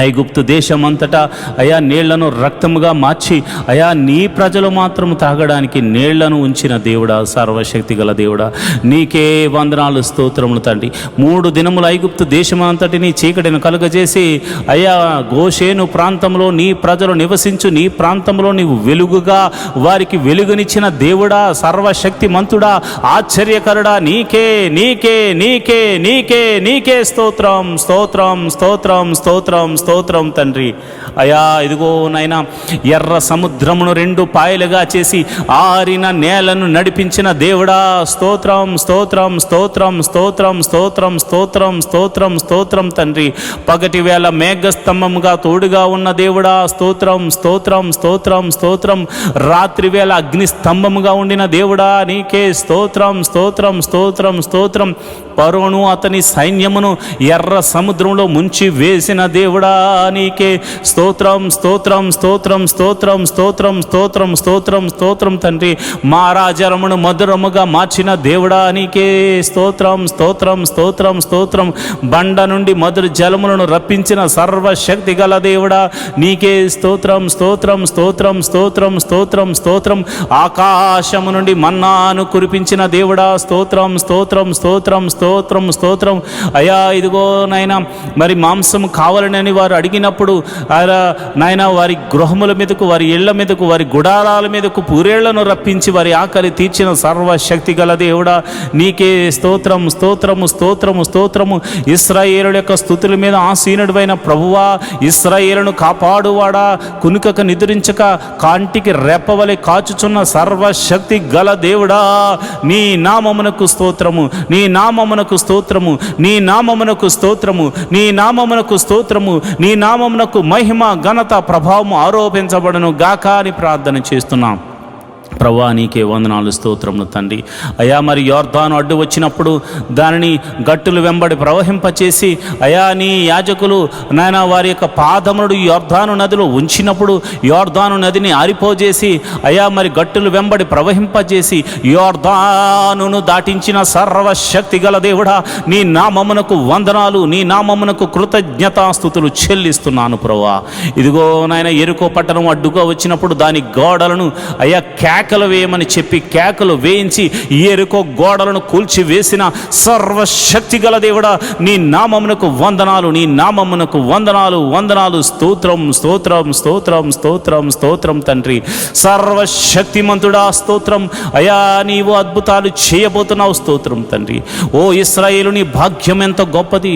ఐగుప్తు దేశమంతటా అయా నీళ్లను రక్తముగా మార్చి అయా నీ ప్రజలు మాత్రం తాగడానికి నీళ్లను ఉంచిన దేవుడా సర్వశక్తి గల దేవుడా నీకే వందనాలు స్తోత్రములు తండ్రి. 3 దినములు ఐగుప్తు దేశమంతటిని చీకటిని కలుగజేసి అయా గోషేను ప్రాంతంలో నీ ప్రజలు నివసించు నీ ప్రాంతంలో నీవు వెలుగుగా వారికి వెలుగునిచ్చిన దేవుడా సర్వశక్తి మంతుడా ఆశ్చర్యకరుడా నీకే నీకే నీకే నీకే నీకే స్తోత్రం స్తోత్రం స్తోత్రం స్తోత్రం స్తోత్రం తండ్రి. అయా ఇదిగో నైనా ఎర్ర సముద్రమును 2 పాయలుగా చేసి ఆరిన నేలను నడిపించిన దేవుడా స్తోత్రం స్తోత్రం స్తోత్రం స్తోత్రం స్తోత్రం స్తోత్రం స్తోత్రం స్తోత్రం తండ్రి. పగటి వేళ మేఘస్తంభముగా తోడుగా ఉన్న దేవుడా స్తోత్రం స్తోత్రం స్తోత్రం స్తోత్రం. రాత్రి వేళ అగ్ని స్తంభముగా ఉండిన దేవుడా నీకే స్తోత్రం స్తోత్రం స్తోత్రం స్తోత్రం. ఫరోను అతని సైన్యమును ఎర్ర సముద్రంలో ముంచి వేసిన దేవుడా నీకే స్తోత్రం స్తోత్రం స్తోత్రం స్తోత్రం స్తోత్రం స్తోత్రం స్తోత్రం స్తోత్రం తండ్రి. మారాజరమును మధురముగా మార్చిన దేవుడా నీకే స్తోత్రం స్తోత్రం స్తోత్రం స్తోత్రం. బండ నుండి మధుర జలములను రప్పించిన సర్వశక్తి గల దేవుడా నీకే స్తోత్రం స్తోత్రం స్తోత్రం స్తోత్రం స్తోత్రం స్తోత్రం. ఆకాశము నుండి మన్నాను కురిపించిన దేవుడా స్తోత్రం స్తోత్రం స్తోత్రం స్తోత్రం స్తోత్రం. అయా ఇదిగో నాయన మరి మాంసము కావాలని వారు అడిగినప్పుడు నాయన వారి గృహముల మీదకు వారి ఇళ్ల మీదకు వారి గుడారాల మీదకు పూరేళ్లను రప్పించి వారి ఆకలి తీర్చిన సర్వశక్తి గల దేవుడా నీకే స్తోత్రం స్తోత్రము స్తోత్రము స్తోత్రము. ఇశ్రాయేలుల యొక్క స్తుతుల మీద ఆసీనుడైన ప్రభువా ఇశ్రాయేలును కాపాడువాడా కునుకక నిద్రించక కాంటికి రెప్పవలె కాచుచున్న సర్వశక్తి గల దేవుడా నీ నామమునకు స్తోత్రము నీ నామమునకు స్తోత్రము నీ నామమునకు స్తోత్రము నీ నామమునకు స్తోత్రము నీ నామమునకు మహిమ ఘనత ప్రభావము ఆరోపించబడును గాక అని ప్రార్థన చేస్తున్నాం. ప్రభువా నీకే వందనాలు స్తోత్రములు తండ్రి. అయా మరి యోర్దాను అడ్డు వచ్చినప్పుడు దానిని గట్టులు వెంబడి ప్రవహింపచేసి అయా నీ యాజకులు నాయన వారి యొక్క పాదములు యోర్దాను నదిలో ఉంచినప్పుడు యోర్దాను నదిని ఆరిపోజేసి అయా మరి గట్టులు వెంబడి ప్రవహింపజేసి యోర్దానును దాటించిన సర్వశక్తి గల దేవుడా నీ నామమునకు వందనాలు నీ నామమునకు కృతజ్ఞతాస్తుతులు చెల్లిస్తున్నాను ప్రభువా. ఇదిగో నాయన ఎరుకో పట్టణం అడ్డుగా వచ్చినప్పుడు దాని గోడలను అయా కేకలు వేయమని చెప్పి కేకలు వేయించి ఎరుకో గోడలను కూల్చి వేసిన సర్వశక్తి గల దేవుడా నీ నామమునకు వందనాలు నీ నామమునకు వందనాలు వందనాలు స్తోత్రం స్తోత్రం స్తోత్రం స్తోత్రం స్తోత్రం తండ్రి. సర్వశక్తిమంతుడా స్తోత్రం. అయా నీవు అద్భుతాలు చేయబోతున్నావు స్తోత్రం తండ్రి. ఓ ఇశ్రాయేలు నీ భాగ్యం ఎంత గొప్పది.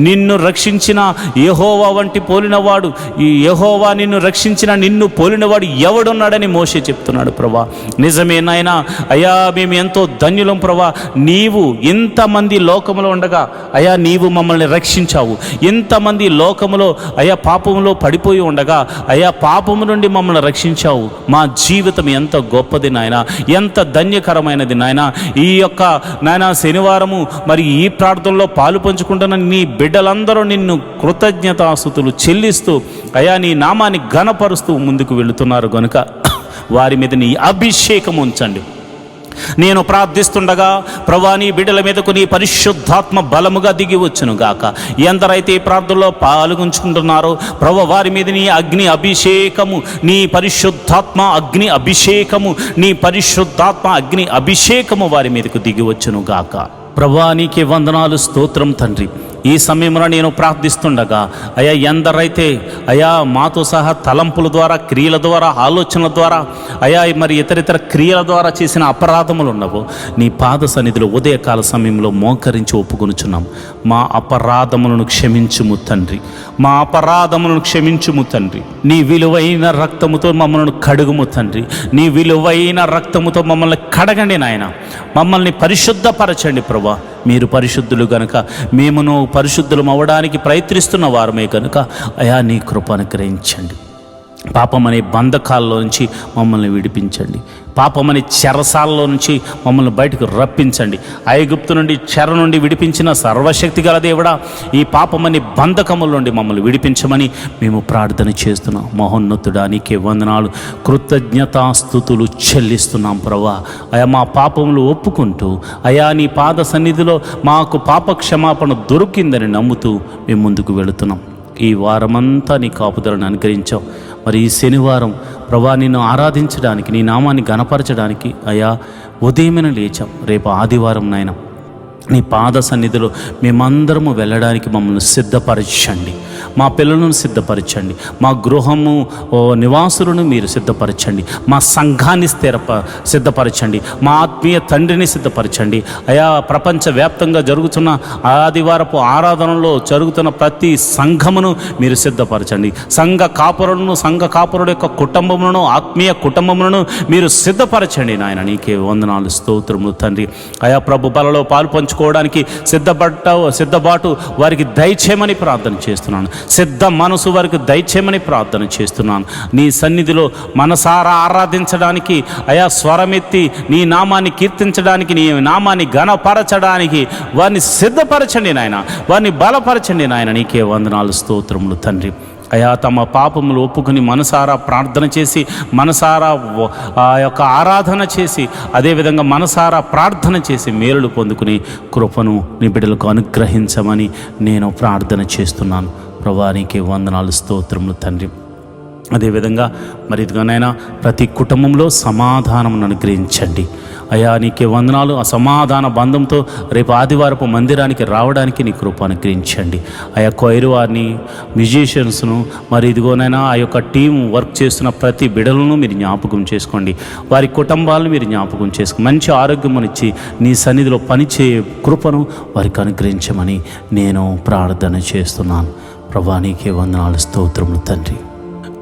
నిన్ను రక్షించిన యెహోవా వంటి పోలినవాడు ఈ యెహోవా నిన్ను రక్షించిన నిన్ను పోలినవాడు ఎవడున్నాడని మోషే చెప్తున్నాడు ప్రభా. నిజమే నాయనా, అయా మేము ఎంతో ధన్యులం ప్రభా. నీవు ఇంతమంది లోకములో ఉండగా అయా నీవు మమ్మల్ని రక్షించావు. ఇంతమంది లోకములో అయా పాపములో పడిపోయి ఉండగా అయా పాపము నుండి మమ్మల్ని రక్షించావు. మా జీవితం ఎంత గొప్పది నాయన, ఎంత ధన్యకరమైనది నాయన. ఈ యొక్క నాయన శనివారము మరి ఈ ప్రార్థనలో పాలు పంచుకుంటున్న నీ బిడ్డలందరూ నిన్ను కృతజ్ఞతాస్తుతులు చెల్లిస్తూ అయా నీ నామాన్ని ఘనపరుస్తూ ముందుకు వెళుతున్నారు గనుక వారి మీద నీ అభిషేకం ఉంచండి. నేను ప్రార్థిస్తుండగా ప్రభా నీ బిడ్డల మీదకు నీ పరిశుద్ధాత్మ బలముగా దిగి వచ్చును గాక. ఎందరైతే ఈ ప్రార్థనలో పాల్గొంచుకుంటున్నారో ప్రభు వారి మీద నీ అగ్ని అభిషేకము, నీ పరిశుద్ధాత్మ అగ్ని అభిషేకము, నీ పరిశుద్ధాత్మ అగ్ని అభిషేకము వారి మీదకు దిగి వచ్చును గాక. ప్రభా నీకే వందనాలు, స్తోత్రం తండ్రి. ఈ సమయంలో నేను ప్రార్థిస్తుండగా అయా ఎందరైతే అయా మాతో సహా తలంపుల ద్వారా, క్రియల ద్వారా, ఆలోచనల ద్వారా అయా మరి ఇతరితర క్రియల ద్వారా చేసిన అపరాధములు ఉన్నవో నీ పాద సన్నిధిలో ఉదయకాల సమయంలో మోకరించి ఒప్పుకొనుచున్నాం. మా అపరాధములను క్షమించుము తండ్రి, మా అపరాధములను క్షమించుము తండ్రి. నీ విలువైన రక్తముతో మమ్మల్ని కడుగుము తండ్రి, నీ విలువైన రక్తముతో మమ్మల్ని కడగండి నాయన. మమ్మల్ని పరిశుద్ధపరచండి ప్రభా. మీరు పరిశుద్ధులు గనుక మేమును పరిశుద్ధులం అవ్వడానికి ప్రయత్నిస్తున్న వారమే కనుక అయా నీ కృపను గ్రహించండి. పాపమనే బంధకాల్లో నుంచి మమ్మల్ని విడిపించండి. పాపమనే చెరసాలలో నుంచి మమ్మల్ని బయటకు రప్పించండి. ఐగుప్తు నుండి చెర నుండి విడిపించిన సర్వశక్తి గల దేవుడా, ఈ పాపమనే బంధకముల నుండి మమ్మల్ని విడిపించమని మేము ప్రార్థన చేస్తున్నాం. మహోన్నతుడా నీకే వందనాలు, కృతజ్ఞతాస్తుతులు చెల్లిస్తున్నాం ప్రభా. అయా మా పాపములు ఒప్పుకుంటూ అయా నీ పాద సన్నిధిలో మాకు పాప క్షమాపణ దొరికిందని నమ్ముతూ మేము ముందుకు వెళుతున్నాం. ఈ వారమంతా నీ కాపుదలను అనుగ్రహించావు. మరి ఈ శనివారం ప్రభా నిన్ను ఆరాధించడానికి, నీ నామాన్ని గణపరచడానికి అయా ఉదయమైన లేచాం. రేపు ఆదివారం నాయన నీ పాద సన్నిధిలో మేమందరము వెళ్ళడానికి మమ్మల్ని సిద్ధపరచండి. మా పిల్లలను సిద్ధపరచండి, మా గృహము నివాసులను మీరు సిద్ధపరచండి, మా సంఘాన్ని సిద్ధపరచండి, మా ఆత్మీయ తండ్రిని సిద్ధపరచండి. అయా ప్రపంచవ్యాప్తంగా జరుగుతున్న ఆదివారపు ఆరాధనలో జరుగుతున్న ప్రతి సంఘమును మీరు సిద్ధపరచండి. సంఘ కాపురుల యొక్క కుటుంబములను, ఆత్మీయ కుటుంబములను మీరు సిద్ధపరచండి నాయన. నీకే వందనాలు, స్తోత్రములు తండ్రి. అయా ప్రభు బలలో పాలు పంచుకోవడానికి సిద్ధబాటు వారికి దయచేయమని ప్రార్థన చేస్తున్నాను. సిద్ధ మనసు వారికి దయచేయమని ప్రార్థన చేస్తున్నాను. నీ సన్నిధిలో మనసారా ఆరాధించడానికి అయా స్వరమెత్తి నీ నామాన్ని కీర్తించడానికి, నీ నామాన్ని ఘనపరచడానికి వారిని సిద్ధపరచండి నాయన, వారిని బలపరచండి నాయన. నీకే వందనాలు, స్తోత్రములు తండ్రి. అయా తమ పాపములు ఒప్పుకొని మనసారా ప్రార్థన చేసి, మనసారా ఆ యొక్క ఆరాధన చేసి, అదేవిధంగా మనసారా ప్రార్థన చేసి మేలులు పొందుకుని కృపను నీ బిడ్డలకు అనుగ్రహించమని నేను ప్రార్థన చేస్తున్నాను. ప్రభువా నీకే వందనాలు, స్తోత్రములు తండ్రి. అదేవిధంగా మరి ఇదిగోనైనా ప్రతి కుటుంబంలో సమాధానమును అనుగ్రహించండి అయా. నీకే వందనాలు. ఆ సమాధాన బంధంతో రేపు ఆదివారపు మందిరానికి రావడానికి నీ కృప అనుగ్రహించండి అయా. కొయిర్ వారిని, మ్యూజిషియన్స్ను, మరి ఇదిగోనైనా ఆ యొక్క టీం వర్క్ చేస్తున్న ప్రతి బిడలను మీరు జ్ఞాపకం చేసుకోండి. వారి కుటుంబాలను మీరు జ్ఞాపకం చేసుకోండి. మంచి ఆరోగ్యమునిచ్చి నీ సన్నిధిలో పనిచేయ కృపను వారికి అనుగ్రహించమని నేను ప్రార్థన చేస్తున్నాను. ప్రభువా నీకే వందనాలు, స్తోత్రములు తండ్రి.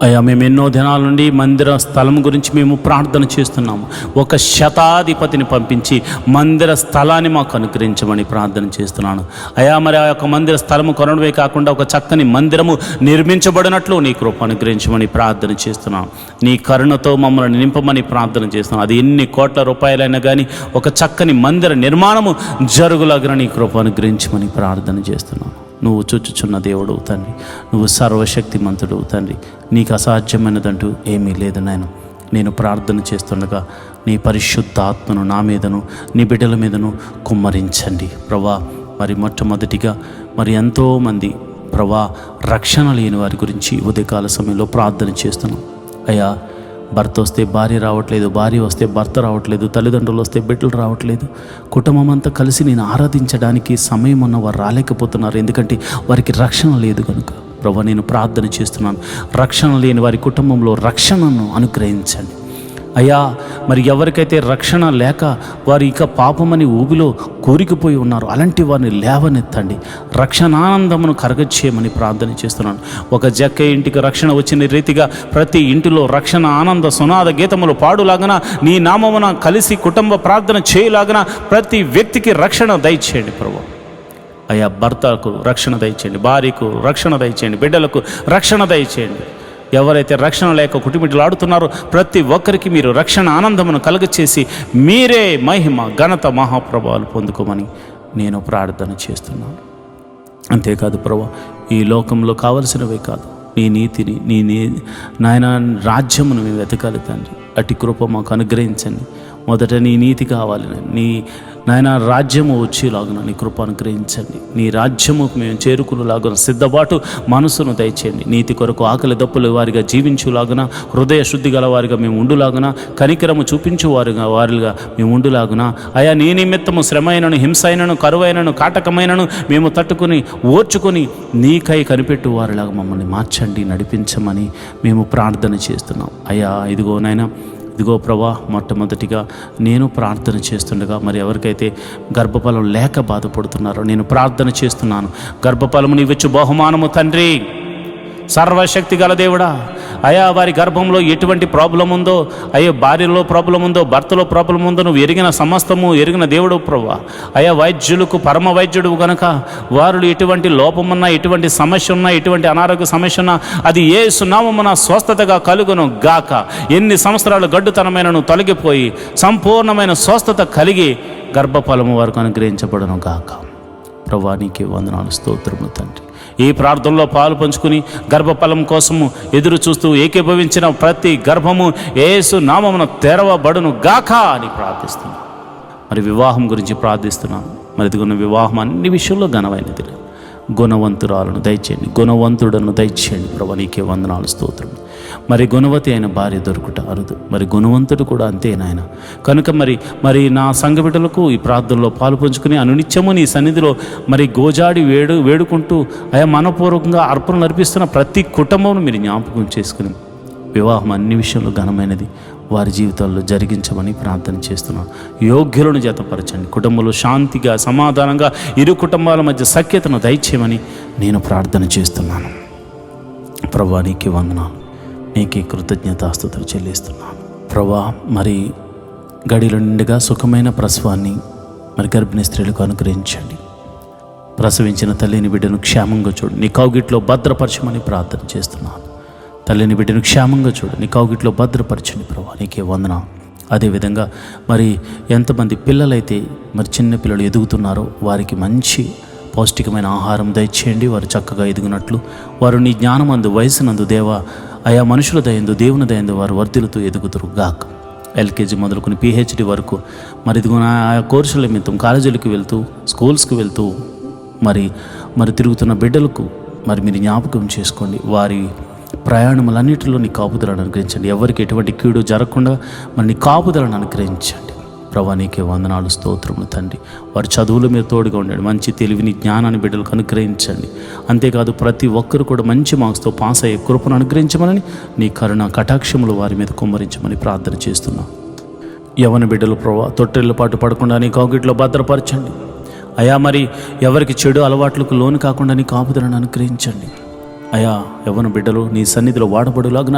అయ్యా మేము ఎన్నో దినాల నుండి మందిర స్థలం గురించి మేము ప్రార్థన చేస్తున్నాము. ఒక శతాధిపతిని పంపించి మందిర స్థలాన్ని మాకు అనుగ్రహించమని ప్రార్థన చేస్తున్నాను అయ్యా. మరి ఆ యొక్క మందిర స్థలము కొనడమే కాకుండా ఒక చక్కని మందిరము నిర్మించబడినట్లు నీ కృప అనుగ్రహించమని ప్రార్థన చేస్తున్నాను. నీ కరుణతో మమ్మల్ని నింపమని ప్రార్థన చేస్తున్నాను. అది ఎన్ని కోట్ల రూపాయలైనా కానీ ఒక చక్కని మందిర నిర్మాణము జరుగులాగిన నీ కృప అనుగ్రహించమని ప్రార్థన చేస్తున్నాను. నువ్వు చూచుచున్న దేవుడు తండ్రి, నువ్వు సర్వశక్తిమంతుడు తండ్రి. నీకు అసాధ్యమైనదంటూ ఏమీ లేదు నాయన. నేను ప్రార్థన చేస్తుండగా నీ పరిశుద్ధాత్మను నా మీదను, నీ బిడ్డల మీదను కుమ్మరించండి ప్రభా. మరి మొట్టమొదటిగా మరి ఎంతోమంది ప్రభా రక్షణ లేని వారి గురించి ఉదయకాల సమయంలో ప్రార్థన చేస్తున్నాం అయ్యా. భర్త వస్తే భార్య రావట్లేదు, భార్య వస్తే భర్త రావట్లేదు, తల్లిదండ్రులు వస్తే బిడ్డలు రావట్లేదు. కుటుంబం అంతా కలిసి నేను ఆరాధించడానికి సమయం ఉన్న వారు రాలేకపోతున్నారు. ఎందుకంటే వారికి రక్షణ లేదు కనుక ప్రభా నేను ప్రార్థన చేస్తున్నాను. రక్షణ లేని వారి కుటుంబంలో రక్షణను అనుగ్రహించండి. అయ్యా మరి ఎవరికైతే రక్షణ లేక వారు ఇక పాపమని ఊబిలో కూరికిపోయి ఉన్నారు అలాంటి వారిని లేవనెత్తండి, రక్షణానందమును కరగచేయమని ప్రార్థన చేస్తున్నాను. ఒక జక్క ఇంటికి రక్షణ వచ్చిన రీతిగా ప్రతి ఇంటిలో రక్షణ ఆనంద సునాద గీతములు పాడులాగన నీ నామమున కలిసి కుటుంబ ప్రార్థన చేయలాగన ప్రతి వ్యక్తికి రక్షణ దయచేయండి ప్రభు. అయ్యా భర్తకు రక్షణ దయచేయండి, భార్యకు రక్షణ దయచేయండి, బిడ్డలకు రక్షణ దయచేయండి. ఎవరైతే రక్షణ లేక కుటుంబీలాడుతున్నారో ప్రతి ఒక్కరికి మీరు రక్షణ ఆనందమును కలుగచేసి మీరే మహిమ ఘనత మహాప్రభావాలు పొందుకోమని నేను ప్రార్థన చేస్తున్నాను. అంతేకాదు ప్రభు, ఈ లోకంలో కావలసినవే కాదు, నీ నీతిని నాయన రాజ్యమును మేము వెతకాలి తండ్రి. అట్టి కృప మాకు అనుగ్రహించండి. మొదట నీ నీతి కావాలి, నీ నాయన రాజ్యము వచ్చేలాగున నీ కృప అనుగ్రహించండి. నీ రాజ్యముకు మేము చేరుకునేలాగున సిద్ధపాటు మనసును దయచేయండి. నీతి కొరకు ఆకలి దప్పుల వారిగా జీవించులాగున, హృదయ శుద్ధి గల వారిగా మేము ఉండులాగున, కనికరము చూపించు వారిగా మేము ఉండులాగున. అయా నీ నిమిత్తము శ్రమైనను, హింసైనను, కరువైనను, కాటకమైనను మేము తట్టుకుని ఓర్చుకొని నీకై కనిపెట్టు వారిలాగా మమ్మల్ని మార్చండి, నడిపించమని మేము ప్రార్థన చేస్తున్నాం. అయ్యా ఇదిగో ప్రభా, మొట్టమొదటిగా నేను ప్రార్థన చేస్తుండగా మరి ఎవరికైతే గర్భఫలం లేక బాధపడుతున్నారో నేను ప్రార్థన చేస్తున్నాను. గర్భఫలము నీవిచ్చు బహుమానము తండ్రి, సర్వశక్తి గల దేవుడా. అయా వారి గర్భంలో ఎటువంటి ప్రాబ్లం ఉందో, అయ్యో భార్యలో ప్రాబ్లం ఉందో, భర్తలో ప్రాబ్లం ఉందో నువ్వు ఎరిగిన దేవుడు ప్రభా. అయా వైద్యులకు పరమ వైద్యుడు గనక వారు ఎటువంటి లోపమున్నా, ఎటువంటి సమస్య ఉన్నా, ఎటువంటి అనారోగ్య సమస్య ఉన్నా అది యేసు నామమున స్వస్థతగా కలుగును గాక. ఎన్ని సంవత్సరాలు గడ్డుతనమైనను తొలగిపోయి సంపూర్ణమైన స్వస్థత కలిగి గర్భఫలము వారికి అనుగ్రహించబడును గాక. ప్రభా నీకే వందనాలు, స్తోత్రములు తండ్రి. ఈ ప్రార్థనలో పాలు పంచుకుని గర్భఫలం కోసము ఎదురు చూస్తూ ఏకీభవించిన ప్రతి గర్భము యేసు నామమున తెరవబడును గాక అని ప్రార్థిస్తున్నాను. మరి వివాహం గురించి ప్రార్థిస్తున్నాను. మరి ఇదిగొన్న వివాహం అన్ని విషయంలో ఘనమైనది, గుణవంతురాలను దయచేయండి, గుణవంతుడను దయచేయండి ప్రభు. నీకే వందనాలు, స్తోత్రం. మరి గుణవతి అయిన భార్య దొరుకుట అరుదు, మరి గుణవంతుడు కూడా అంతే నాయన. కనుక మరి నా సంఘ బిడ్డలకు ఈ ప్రార్థనలో పాలు పంచుకుని అనునిత్యము నీ సన్నిధిలో మరి గోజాడి వేడుకుంటూ అయా మనపూర్వకంగా అర్పణలు అర్పిస్తున్న ప్రతి కుటుంబం మీరు జ్ఞాపకం చేసుకుని వివాహం అన్ని విషయంలో ఘనమైనది వారి జీవితాల్లో జరిగించమని ప్రార్థన చేస్తున్నాను. యోగ్యులను జతపరచండి, కుటుంబంలో శాంతిగా సమాధానంగా ఇరు కుటుంబాల మధ్య సఖ్యతను దయచేయమని నేను ప్రార్థన చేస్తున్నాను. ప్రభా నీకే వందనాలు, నీకే కృతజ్ఞతాస్తుతులు చెల్లిస్తున్నాను. ప్రభా మరి గడిలో నిండుగా సుఖమైన ప్రసవాన్ని మరి గర్భిణీ స్త్రీలకు అనుగ్రహించండి. ప్రసవించిన తల్లిని బిడ్డను క్షేమంగా చూడు, నీ కౌగిట్లో భద్రపరచమని ప్రార్థన చేస్తున్నాను. తల్లిని బిడ్డను క్షేమంగా చూడు, నీ కౌగిట్లో భద్రపరచండి ప్రభా. నీకే వందనాలు. అదేవిధంగా మరి ఎంతమంది పిల్లలైతే మరి చిన్న పిల్లలు ఎదుగుతున్నారో వారికి మంచి పౌష్టికమైన ఆహారం దయచేయండి. వారు చక్కగా ఎదుగునట్లు వారు నీ జ్ఞానమందు వయసునందు దేవా ఆయా మనుషుల దయందు దేవుని దయందు వారు వర్ధిల్లుతూ ఎదుగుతురు గాక. ఎల్కేజీ మొదలుకొని పిహెచ్డి వరకు మరి ఇదిగో ఆయా కోర్సుల నిమిత్తం కాలేజీలకు వెళ్తూ స్కూల్స్కి వెళ్తూ మరి తిరుగుతున్న బిడ్డలకు మరి మీరు జ్ఞాపకం చేసుకోండి. వారి ప్రయాణములన్నిటిలో నీ కాపుదలను అనుగ్రహించండి. ఎవరికి ఎటువంటి కీడు జరగకుండా మరి నీ కాపుదలను అనుగ్రహించండి ప్రభా. నీకే వందనాలు, స్తోత్రములు తండ్రి. వారి చదువుల మీద తోడుగా ఉండండి, మంచి తెలివిని జ్ఞానాన్ని బిడ్డలకు అనుగ్రహించండి. అంతేకాదు ప్రతి ఒక్కరు కూడా మంచి మార్క్స్తో పాస్ అయ్యే కృపను అనుగ్రహించమని నీ కరుణ కటాక్షములు వారి మీద కుమ్మరించమని ప్రార్థన చేస్తున్నాం. యవన బిడ్డలు ప్రభా తొట్టెళ్ళ పాటు పడకుండా నీ కౌగిట్లో భద్రపరచండి. అయా మరి ఎవరికి చెడు అలవాట్లకు లోను కాకుండా నీ కాపుదలను అనుగ్రహించండి. అయా యవన బిడ్డలు నీ సన్నిధిలో వాడబడులాగున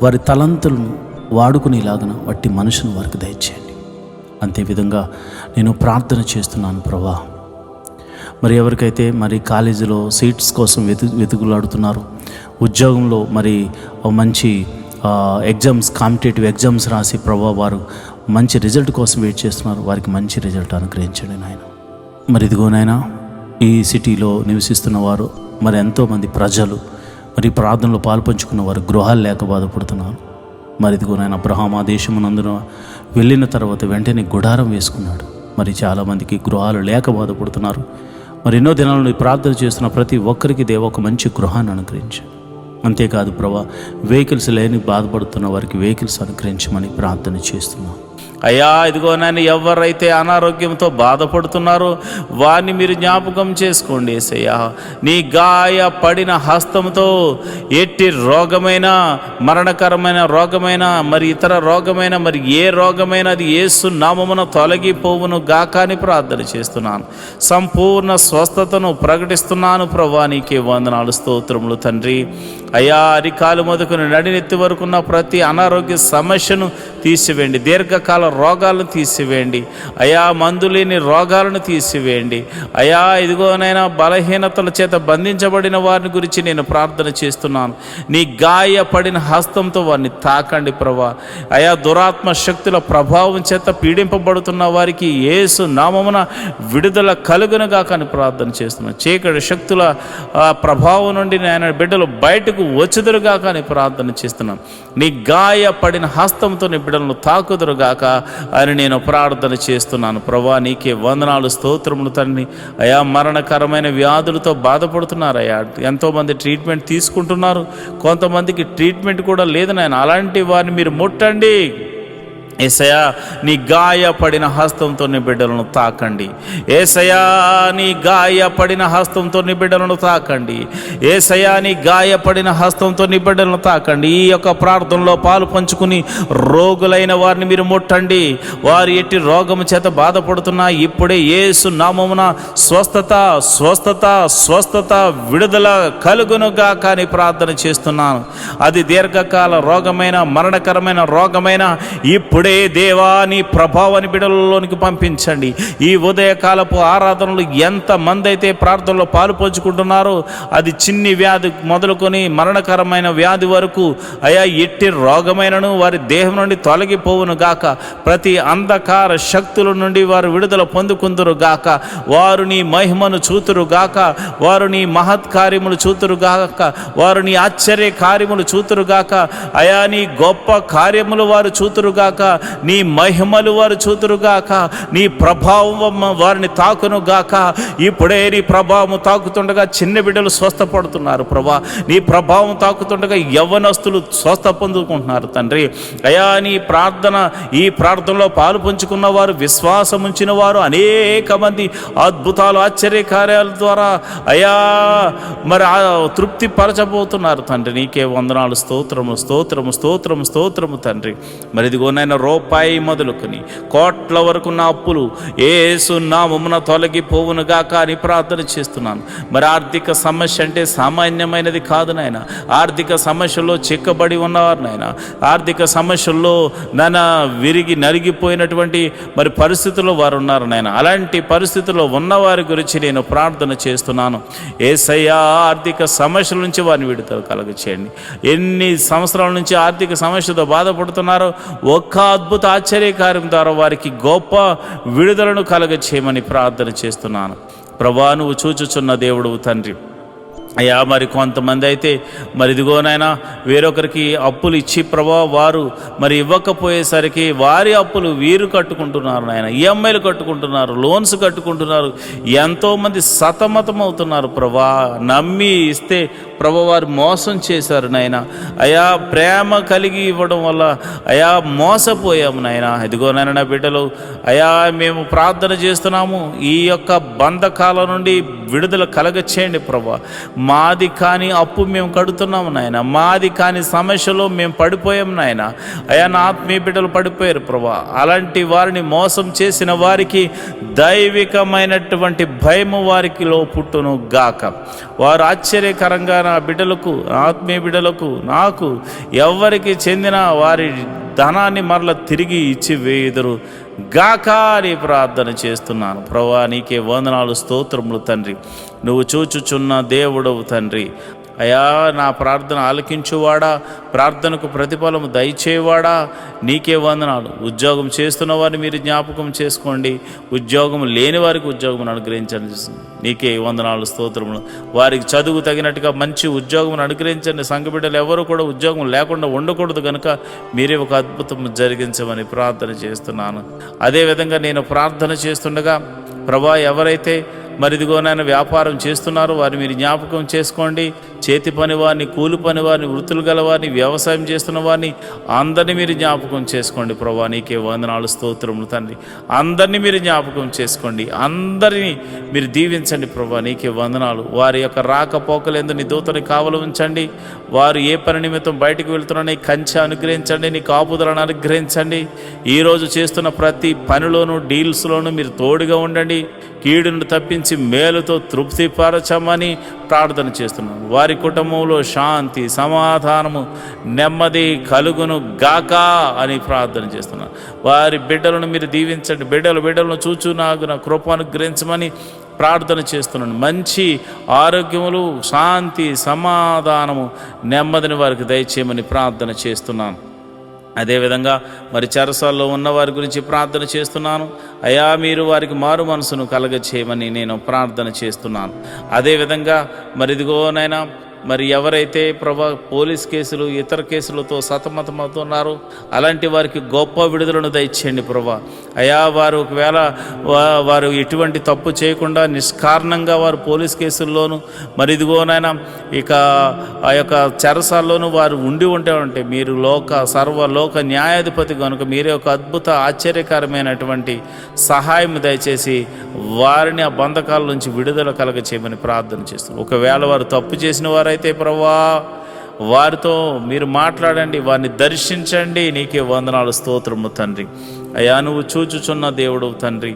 వారి తలంతులను వాడుకునేలాగున వట్టి మనుషును వారికి దయచేయండి. అంతేవిధంగా నేను ప్రార్థన చేస్తున్నాను ప్రభా. మరి ఎవరికైతే మరి కాలేజీలో సీట్స్ కోసం వెతుకులాడుతున్నారో, ఉద్యోగంలో మరి మంచి ఎగ్జామ్స్ కాంపిటేటివ్ ఎగ్జామ్స్ రాసి ప్రభా వారు మంచి రిజల్ట్ కోసం వెయిట్ చేస్తున్నారు, వారికి మంచి రిజల్ట్ అనుగ్రహించండి నాయన. మరి ఇదిగో నాయన ఈ సిటీలో నివసిస్తున్న వారు మరి ఎంతోమంది ప్రజలు మరి ప్రార్థనలో పాల్పంచుకున్న వారు గృహాలు లేక బాధపడుతున్నారు. మరి ఇదిగో నాయన అబ్రహాం ఆ దేశమునందున వెళ్ళిన తర్వాత వెంటనే గుడారం వేసుకున్నాడు. మరి చాలామందికి గృహాలు లేక బాధపడుతున్నారు. మరి ఎన్నో దినాలను ప్రార్థన చేస్తున్న ప్రతి ఒక్కరికి దేవ ఒక మంచి గృహాన్ని అనుగ్రహించండి. అంతేకాదు ప్రభా వెహికల్స్ లేని బాధపడుతున్న వారికి వెహికల్స్ అనుగ్రహించమని ప్రార్థన చేస్తున్నాం. అయ్యా ఇదిగో నాయన ఎవరైతే అనారోగ్యంతో బాధపడుతున్నారో వారిని మీరు జ్ఞాపకం చేసుకోండి యేసయ్యా. నీ గాయపడిన హస్తంతో ఎట్టి రోగమైన, మరణకరమైన రోగమైన, మరి ఇతర రోగమైన, మరి ఏ రోగమైన అది యేసు నామమున తొలగిపోవును గాక అని ప్రార్థన చేస్తున్నాను. సంపూర్ణ స్వస్థతను ప్రకటిస్తున్నాను ప్రభువా. నీకే వందనాలు, స్తోత్రములు తండ్రి. అయ్యా అరికాలు మొదలుకొని నడినెత్తి వరకున్న ప్రతి అనారోగ్య సమస్యను తీసివేయండి. దీర్ఘకాల రోగాలను తీసివేయండి అయా. మందు లేని రోగాలను తీసివేయండి అయా. ఇదిగోనైనా బలహీనతల చేత బంధించబడిన వారిని గురించి నేను ప్రార్థన చేస్తున్నాను. నీ గాయపడిన హస్తంతో వారిని తాకండి ప్రభా. అయా దురాత్మ శక్తుల ప్రభావం చేత పీడింపబడుతున్న వారికి యేసు నామమున విడుదల కలుగునుగా కానీ ప్రార్థన చేస్తున్నాను. చీకటి శక్తుల ప్రభావం నుండి నేను బిడ్డలు బయటకు వచ్చుదురుగా కానీ ప్రార్థన చేస్తున్నాను. నీ గాయపడిన హస్తంతో నీ బిడ్డలను తాకుదురుగాక అని నేను ప్రార్థన చేస్తున్నాను ప్రభా. నీకే వందనాలు, స్తోత్రములు తండ్రి. అయా మరణకరమైన వ్యాధులతో బాధపడుతున్నారయ్యా. ఎంతోమంది ట్రీట్మెంట్ తీసుకుంటున్నారు, కొంతమందికి ట్రీట్మెంట్ కూడా లేదు నాయన. అలాంటి వారిని మీరు ముట్టండి యేసయ్యా. నీ గాయపడిన హస్తంతో నీ బిడ్డలను తాకండి యేసయ్యా. నీ గాయపడిన హస్తంతో నీ బిడ్డలను తాకండి యేసయ్యా. నీ గాయపడిన హస్తంతో నీ బిడ్డలను తాకండి. ఈ యొక్క ప్రార్థనలో పాలు పంచుకుని రోగులైన వారిని మీరు ముట్టండి. వారు ఎట్టి రోగము చేత బాధపడుతున్నా ఇప్పుడే యేసు నామమున స్వస్థత స్వస్థత స్వస్థత విడుదల కలుగునుగా కానీ ప్రార్థన చేస్తున్నాను. అది దీర్ఘకాల రోగమైన, మరణకరమైన రోగమైన ఇప్పుడు దేవా నీ ప్రభావాన్ని బిడ్డలలోనికి పంపించండి. ఈ ఉదయకాలపు ఆరాధనలు ఎంతమంది అయితే ప్రార్థనలో పాలు పంచుకుంటున్నారో అది చిన్ని వ్యాధి మొదలుకొని మరణకరమైన వ్యాధి వరకు అయా ఎట్టి రోగమైనను వారి దేహం నుండి తొలగిపోవును గాక. ప్రతి అంధకార శక్తుల నుండి వారు విడుదల పొందుకుందురు గాక. వారు నీ మహిమను చూతురు గాక. వారు నీ మహత్ కార్యములు చూతురు గాక. వారు నీ ఆశ్చర్య కార్యములు చూతురు గాక. అయా నీ గొప్ప కార్యములు వారు చూతురు గాక. నీ మహిమలు వారు చూతురుగాక. నీ ప్రభావం వారిని తాకును గాక. ఇప్పుడే నీ ప్రభావం తాకుతుండగా చిన్న బిడ్డలు స్వస్థపడుతున్నారు ప్రభా. నీ ప్రభావం తాకుతుండగా యవ్వనస్తులు స్వస్థ పొందుకుంటున్నారు తండ్రి. అయా నీ ప్రార్థన, ఈ ప్రార్థనలో పాలు పంచుకున్న వారు, విశ్వాసం ఉంచిన వారు అనేక మంది అద్భుతాలు, ఆశ్చర్య కార్యాల ద్వారా అయా మరి తృప్తి పరచబోతున్నారు తండ్రి. నీకే వందనాలు, స్తోత్రము స్తోత్రము స్తోత్రము స్తోత్రము తండ్రి. మరి ఇదిగోనైనా రూపాయి మొదలుకొని కోట్ల వరకు నా అప్పులు యేసు నామమున తొలగిపోవును గాక అని ప్రార్థన చేస్తున్నాను. మరి ఆర్థిక సమస్య అంటే సామాన్యమైనది కాదు నాయన. ఆర్థిక సమస్యల్లో చిక్కబడి ఉన్నవారు నాయన. ఆర్థిక సమస్యల్లో నాన్న విరిగి నలిగిపోయినటువంటి మరి పరిస్థితుల్లో వారు ఉన్నారు నాయన. అలాంటి పరిస్థితుల్లో ఉన్నవారి గురించి నేను ప్రార్థన చేస్తున్నాను. యేసయ్యా ఆర్థిక సమస్యల నుంచి వారిని విడుదల కలుగచేయండి. ఎన్ని సంవత్సరాల నుంచి ఆర్థిక సమస్యతో బాధపడుతున్నారో ఒక్క అద్భుత ఆశ్చర్యకార్యం ద్వారా వారికి గొప్ప విడుదలను కలగచేయమని ప్రార్థన చేస్తున్నాను ప్రభా. నువ్వు చూచుచున్న దేవుడు తండ్రి. అయ్యా మరి కొంతమంది అయితే మరి ఇదిగోనైనా వేరొకరికి అప్పులు ఇచ్చి ప్రభా వారు మరి ఇవ్వకపోయేసరికి వారి అప్పులు వీరు కట్టుకుంటున్నారు నాయన. ఈఎంఐలు కట్టుకుంటున్నారు, లోన్స్ కట్టుకుంటున్నారు. ఎంతోమంది సతమతం అవుతున్నారు ప్రభా. నమ్మి ఇస్తే ప్రభా వారు మోసం చేశారు నాయన. అయా ప్రేమ కలిగి ఇవ్వడం వల్ల అయా మోసపోయాము నాయన. ఇదిగోనైనా నా బిడ్డలు అయా మేము ప్రార్థన చేస్తున్నాము. ఈ యొక్క బంధకాల నుండి విడుదల కలగచేయండి ప్రభా. మాది కాని అప్పు మేము కడుతున్నాము నాయన. మాది కాని సమస్యలో మేము పడిపోయాం నాయన. అయా నా ఆత్మీయ బిడ్డలు పడిపోయారు ప్రభా. అలాంటి వారిని మోసం చేసిన వారికి దైవికమైనటువంటి భయము వారికిలో పుట్టును గాక. వారు ఆశ్చర్యకరంగా నా బిడ్డలకు, ఆత్మీయ బిడ్డలకు, నాకు ఎవరికి చెందిన వారి ధనాన్ని మరల తిరిగి ఇచ్చి వేయుదురు గాక అని ప్రార్థన చేస్తున్నాను ప్రభువా. నీకే వందనాలు, స్తోత్రములు తండ్రి. నువ్వు చూచుచున్న దేవుడవు తండ్రి. అయా నా ప్రార్థన ఆలకించువాడా, ప్రార్థనకు ప్రతిఫలము దయచేవాడా, నీకే వందనాలు. ఉద్యోగం చేస్తున్న వారిని మీరు జ్ఞాపకం చేసుకోండి. ఉద్యోగం లేని వారికి ఉద్యోగం అనుగ్రహించండి. నీకే వందనాలు, స్తోత్రములు. వారికి చదువు తగినట్టుగా మంచి ఉద్యోగం అనుగ్రహించండి. సంఘ బిడ్డలు ఎవరు కూడా ఉద్యోగం లేకుండా ఉండకూడదు కనుక మీరే ఒక అద్భుతం జరిగించమని ప్రార్థన చేస్తున్నాను. అదేవిధంగా నేను ప్రార్థన చేస్తుండగా ప్రభా ఎవరైతే మరిదిగోనైనా వ్యాపారం చేస్తున్నారు వారు మీరు జ్ఞాపకం చేసుకోండి. చేతి పని వారిని, కూలి పని వారిని, వృత్తులు గల వారిని, వ్యవసాయం చేస్తున్న వారిని అందరినీ మీరు జ్ఞాపకం చేసుకోండి ప్రభా. నీకే వందనాలు, స్తోత్రములు తండ్రి. అందరినీ మీరు జ్ఞాపకం చేసుకోండి, అందరినీ మీరు దీవించండి ప్రభా. నీకే వందనాలు. వారి యొక్క రాకపోకలందు నీ దూతని కావలు ఉంచండి. వారు ఏ పని నిమిత్తం బయటకు వెళ్తున్నా నీ కంచె అనుగ్రహించండి, నీ కాపుదలను అనుగ్రహించండి. ఈరోజు చేస్తున్న ప్రతి పనిలోనూ, డీల్స్లోనూ మీరు తోడుగా ఉండండి. కీడును తప్పించి మేలుతో తృప్తిపరచమని ప్రార్థన చేస్తున్నాను. వారి కుటుంబంలో శాంతి, సమాధానము, నెమ్మది కలుగును గాక అని ప్రార్థన చేస్తున్నాను. వారి బిడ్డలను మీరు దీవించండి. బిడ్డలను చూచు నాకు నా కృప అనుగ్రహించమని ప్రార్థన చేస్తున్నాను. మంచి ఆరోగ్యములు, శాంతి, సమాధానము, నెమ్మదిని వారికి దయచేయమని ప్రార్థన చేస్తున్నాను. అదేవిధంగా మరి చెరసాల్లో ఉన్న వారి గురించి ప్రార్థన చేస్తున్నాను. అయా మీరు వారికి మారు మనసును కలగచేయమని నేను ప్రార్థన చేస్తున్నాను. అదేవిధంగా మరి ఇదిగోనైనా మరి ఎవరైతే ప్రభా పోలీస్ కేసులు, ఇతర కేసులతో సతమతమవుతున్నారో అలాంటి వారికి గొప్ప విడుదలను దయచేయండి ప్రభా. అయా వారు ఒకవేళ వారు ఎటువంటి తప్పు చేయకుండా నిష్కారణంగా వారు పోలీస్ కేసుల్లోనూ మరి ఇదిగోనైనా ఇక ఆ యొక్క చెరసాల్లోనూ వారు ఉంటే మీరు సర్వలోక న్యాయాధిపతి కనుక మీరే ఒక అద్భుత ఆశ్చర్యకరమైనటువంటి సహాయం దయచేసి వారిని ఆ బంధకాల నుంచి విడుదల కలగ చేయమని ప్రార్థన చేస్తున్నాం. ఒకవేళ వారు తప్పు చేసిన వారైతే ప్రభువా వారితో మీరు మాట్లాడండి, వారిని దర్శించండి. నీకే వందనాలు, స్తోత్రము తండ్రి. అయా నువ్వు చూచుచున్న దేవుడవు తండ్రి.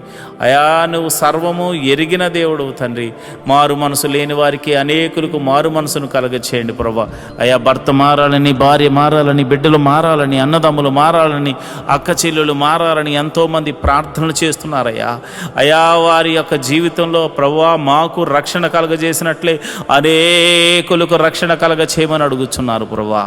అయా నువ్వు సర్వము ఎరిగిన దేవుడవు తండ్రి. మారు మనసు లేని వారికి అనేకులకు మారు మనసును కలగచేయండి ప్రభా. అయా భర్త మారాలని, భార్య మారాలని, బిడ్డలు మారాలని, అన్నదమ్ములు మారాలని, అక్క చెల్లెలు మారాలని ఎంతోమంది ప్రార్థనలు చేస్తున్నారయ్యా. అయా వారి యొక్క జీవితంలో ప్రభువా మాకు రక్షణ కలగజేసినట్లే అనేకులకు రక్షణ కలగచేయమని అడుగుచున్నారు ప్రభువా.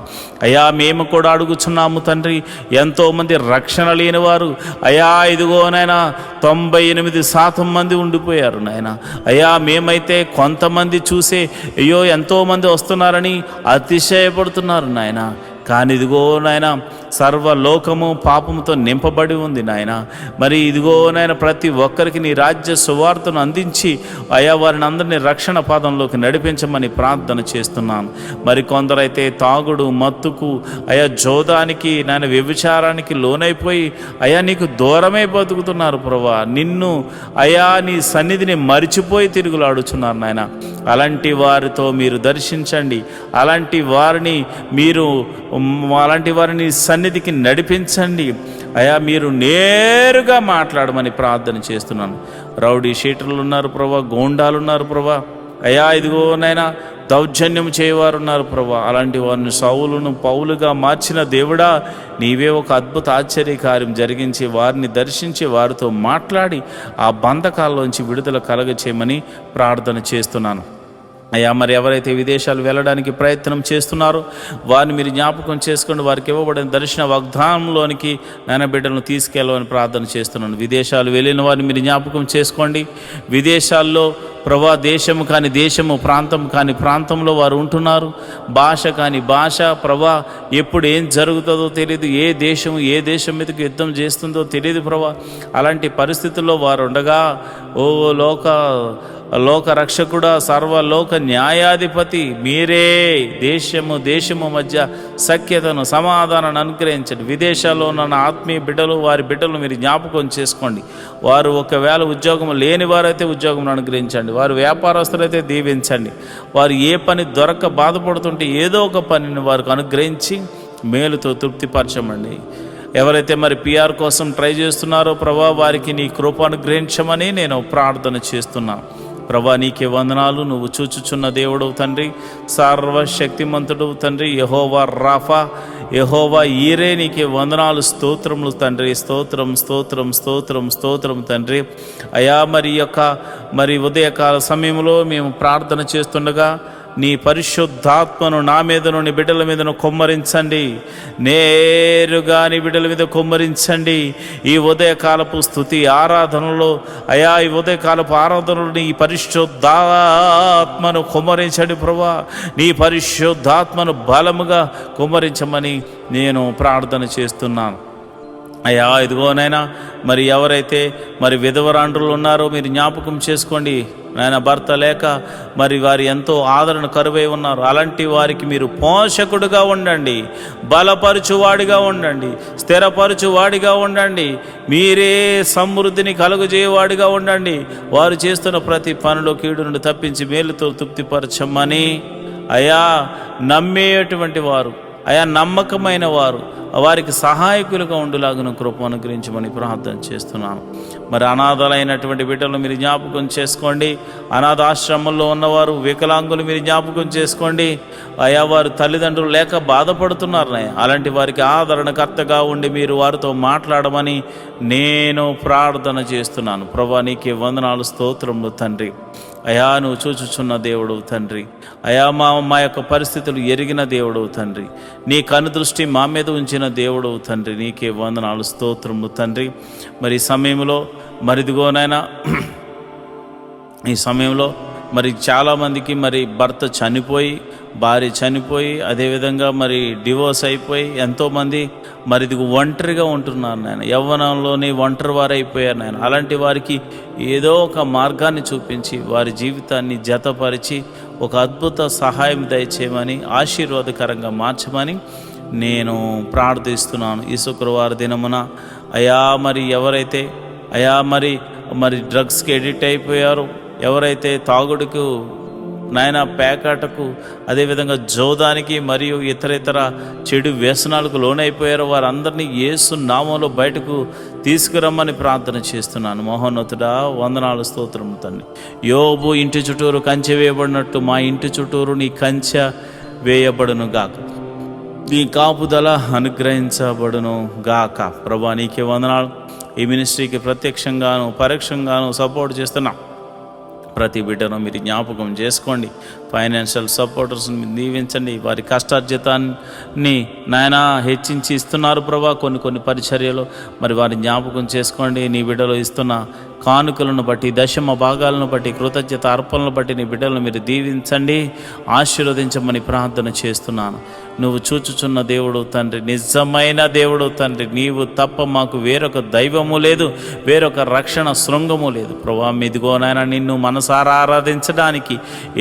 అయా మేము కూడా అడుగుచున్నాము తండ్రి. ఎంతోమంది రక్షణ లేని వారు అయా ఇదిగోనైనా 98% మంది ఉండిపోయారు నాయన. అయ్యా మేమైతే కొంతమంది చూసే అయ్యో ఎంతోమంది వస్తున్నారని అతిశయపడుతున్నారు నాయన. కానీ ఇదిగో నాయన సర్వలోకము పాపముతో నింపబడి ఉంది నాయన. మరి ఇదిగో నాయన ప్రతి ఒక్కరికి నీ రాజ్య సువార్తను అందించి అయా వారిని అందరినీ రక్షణ పాదంలోకి నడిపించమని ప్రార్థన చేస్తున్నాను. మరి కొందరైతే తాగుడు, మత్తుకు, అయా జోదానికి, నాయన వ్యభిచారానికి లోనైపోయి అయా నీకు దూరమే బతుకుతున్నారు ప్రభా. నిన్ను అయా నీ సన్నిధిని మరిచిపోయి తిరుగులాడుచున్నారు నాయన. అలాంటి వారితో మీరు దర్శించండి. అలాంటి వారిని సన్నిధికి నడిపించండి. అయా మీరు నేరుగా మాట్లాడమని ప్రార్థన చేస్తున్నాను. రౌడీ షీటర్లు ఉన్నారు ప్రభా, గోండాలు ఉన్నారు ప్రభా. అయా ఇదిగోనైనా దౌర్జన్యం చేయవారు ఉన్నారు ప్రభా. అలాంటి వారిని సౌలును పౌలుగా మార్చిన దేవుడా నీవే ఒక అద్భుత ఆశ్చర్యకార్యం జరిగించి వారిని దర్శించి వారితో మాట్లాడి ఆ బంధకాల్లోంచి విడుదల కలగచేయమని ప్రార్థన చేస్తున్నాను. అయ్యా మరి ఎవరైతే విదేశాలు వెళ్ళడానికి ప్రయత్నం చేస్తున్నారో వారిని మీరు జ్ఞాపకం చేసుకోండి. వారికి ఇవ్వబడిన దర్శన వాగ్దానంలోనికి నాయన బిడ్డలను తీసుకెళ్ళమని ప్రార్థన చేస్తున్నాను. విదేశాలు వెళ్ళిన వారిని మీరు జ్ఞాపకం చేసుకోండి. విదేశాల్లో ప్రభా దేశము కాని దేశము, ప్రాంతం కాని ప్రాంతంలో వారు ఉంటున్నారు. భాష కాని భాష ప్రభా ఎప్పుడు ఏం జరుగుతుందో తెలియదు. ఏ దేశం మీదకి యుద్ధం చేస్తుందో తెలియదు ప్రభా. అలాంటి పరిస్థితుల్లో వారు ఉండగా ఓ లోక రక్షకుడా, సర్వలోక న్యాయాధిపతి మీరే దేశము మధ్య సఖ్యతను, సమాధానాన్ని అనుగ్రహించండి. విదేశాల్లో ఉన్న ఆత్మీయ బిడ్డలు, వారి బిడ్డలు మీరు జ్ఞాపకం చేసుకోండి. వారు ఒకవేళ ఉద్యోగం లేని వారైతే ఉద్యోగం అనుగ్రహించండి. వారు వ్యాపారస్తులైతే దీవించండి. వారు ఏ పని దొరక్క బాధపడుతుంటే ఏదో ఒక పనిని వారికి అనుగ్రహించి మేలుతో తృప్తిపరచమండి. ఎవరైతే మరి పిఆర్ కోసం ట్రై చేస్తున్నారో ప్రభా వారికి నీ కృప అనుగ్రహించమని నేను ప్రార్థన చేస్తున్నాను. ప్రభా నీకే వందనాలు. నువ్వు చూచుచున్న దేవుడవు తండ్రి, సర్వశక్తిమంతుడు తండ్రి, యెహోవా రాఫా, యెహోవా ఈరే, నీకే వందనాలు, స్తోత్రములు తండ్రి. స్తోత్రం తండ్రి. అయా మరి ఉదయకాల సమయంలో మేము ప్రార్థన చేస్తుండగా నీ పరిశుద్ధాత్మను నా మీదను, నీ బిడ్డల మీదను కొమ్మరించండి. నేరుగా నీ బిడ్డల మీద కొమ్మరించండి. ఈ ఉదయకాలపు స్తుతి ఆరాధనలో అయా ఈ ఉదయకాలపు ఆరాధనలో నీ పరిశుద్ధాత్మను కొమ్మరించండి ప్రభా. నీ పరిశుద్ధాత్మను బలముగా కొమ్మరించమని నేను ప్రార్థన చేస్తున్నాను. అయ్యా ఇదిగోనైనా మరి ఎవరైతే మరి విధవరాండ్రులు ఉన్నారో మీరు జ్ఞాపకం చేసుకోండి నాయన. భర్త లేక మరి వారు ఎంతో ఆదరణ కరువై ఉన్నారు. అలాంటి వారికి మీరు పోషకుడుగా ఉండండి, బలపరచువాడిగా ఉండండి, స్థిరపరచువాడిగా ఉండండి, మీరే సమృద్ధిని కలుగజేయవాడిగా ఉండండి. వారు చేస్తున్న ప్రతి పనిలో కీడు నుండి తప్పించి మేలుతో తృప్తిపరచమని అయా నమ్మేటువంటి వారు, అయా నమ్మకమైన వారు, వారికి సహాయకులుగా ఉండులాగున కృప అనుగ్రహించమని ప్రార్థన చేస్తున్నాను. మరి అనాథలైనటువంటి బిడ్డలు మీరు జ్ఞాపకం చేసుకోండి. అనాథాశ్రమంలో ఉన్నవారు, వికలాంగులు మీరు జ్ఞాపకం చేసుకోండి. అయా వారు తల్లిదండ్రులు లేక బాధపడుతున్నారు. అలాంటి వారికి ఆదరణకర్తగా ఉండి మీరు వారితో మాట్లాడమని నేను ప్రార్థన చేస్తున్నాను. ప్రభా నీకే వందనాలు, స్తోత్రములు తండ్రి. అయా నువ్వు చూచుచున్న దేవుడు తండ్రి. అయా మా యొక్క పరిస్థితులు ఎరిగిన దేవుడు తండ్రి. నీ కనుదృష్టి మా మీద ఉంచిన దేవుడు తండ్రి. నీకే వందనాలు, స్తోత్రము తండ్రి. మరి ఈ సమయంలో మరిదిగోనైనా ఈ సమయంలో మరి చాలామందికి మరి భర్త చనిపోయి, భార్య చనిపోయి, అదేవిధంగా మరి డివోర్స్ అయిపోయి ఎంతోమంది మరి ఇది ఒంటరిగా ఉంటున్నారు నాయన. యవ్వనంలోనే ఒంటరి వారు అయిపోయారు నాయన. అలాంటి వారికి ఏదో ఒక మార్గాన్ని చూపించి వారి జీవితాన్ని జతపరిచి ఒక అద్భుత సహాయం దయచేయమని, ఆశీర్వాదకరంగా మార్చమని నేను ప్రార్థిస్తున్నాను. ఈ శుక్రవారం దినమున అయా మరి ఎవరైతే అయా మరి డ్రగ్స్కి ఎడిక్ట్ అయిపోయారో, ఎవరైతే తాగుడుకు నాయన పేకాటకు, అదేవిధంగా జోదానికి మరియు ఇతర చెడు వ్యసనాలకు లోనైపోయారో వారందరినీ యేసు నామంలో బయటకు తీసుకురమ్మని ప్రార్థన చేస్తున్నాను. మహోన్నతుడా వందనాలు, స్తోత్రము తండ్రి. యోబు ఇంటి చుట్టూరు కంచె వేయబడినట్టు మా ఇంటి చుట్టూరు నీ కంచె వేయబడును గాక, నీ కాపుదల అనుగ్రహించబడును గాక. ప్రభా నీకే వందనాలు. ఈ మినిస్ట్రీకి ప్రత్యక్షంగాను పరోక్షంగాను సపోర్ట్ చేస్తున్నాం ప్రతి బిడ్డను మీరు జ్ఞాపకం చేసుకోండి. ఫైనాన్షియల్ సపోర్టర్స్ని మీరు దీవించండి. వారి కష్టార్జితాన్ని నాయన హెచ్చించి ఇస్తున్నారు ప్రభా. కొన్ని పరిచర్యలు మరి వారి జ్ఞాపకం చేసుకోండి. నీ బిడ్డలు ఇస్తున్న కానుకలను బట్టి, దశమ భాగాలను బట్టి, కృతజ్ఞత అర్పణలను బట్టి నీ బిడ్డలను మీరు దీవించండి, ఆశీర్వదించమని ప్రార్థన చేస్తున్నాను. నువ్వు చూచుచున్న దేవుడు తండ్రి, నిజమైన దేవుడు తండ్రి. నీవు తప్ప మాకు వేరొక దైవము లేదు, వేరొక రక్షణ శృంగము లేదు ప్రభా. ఇదిగోనైనా నిన్ను మనసారా ఆరాధించడానికి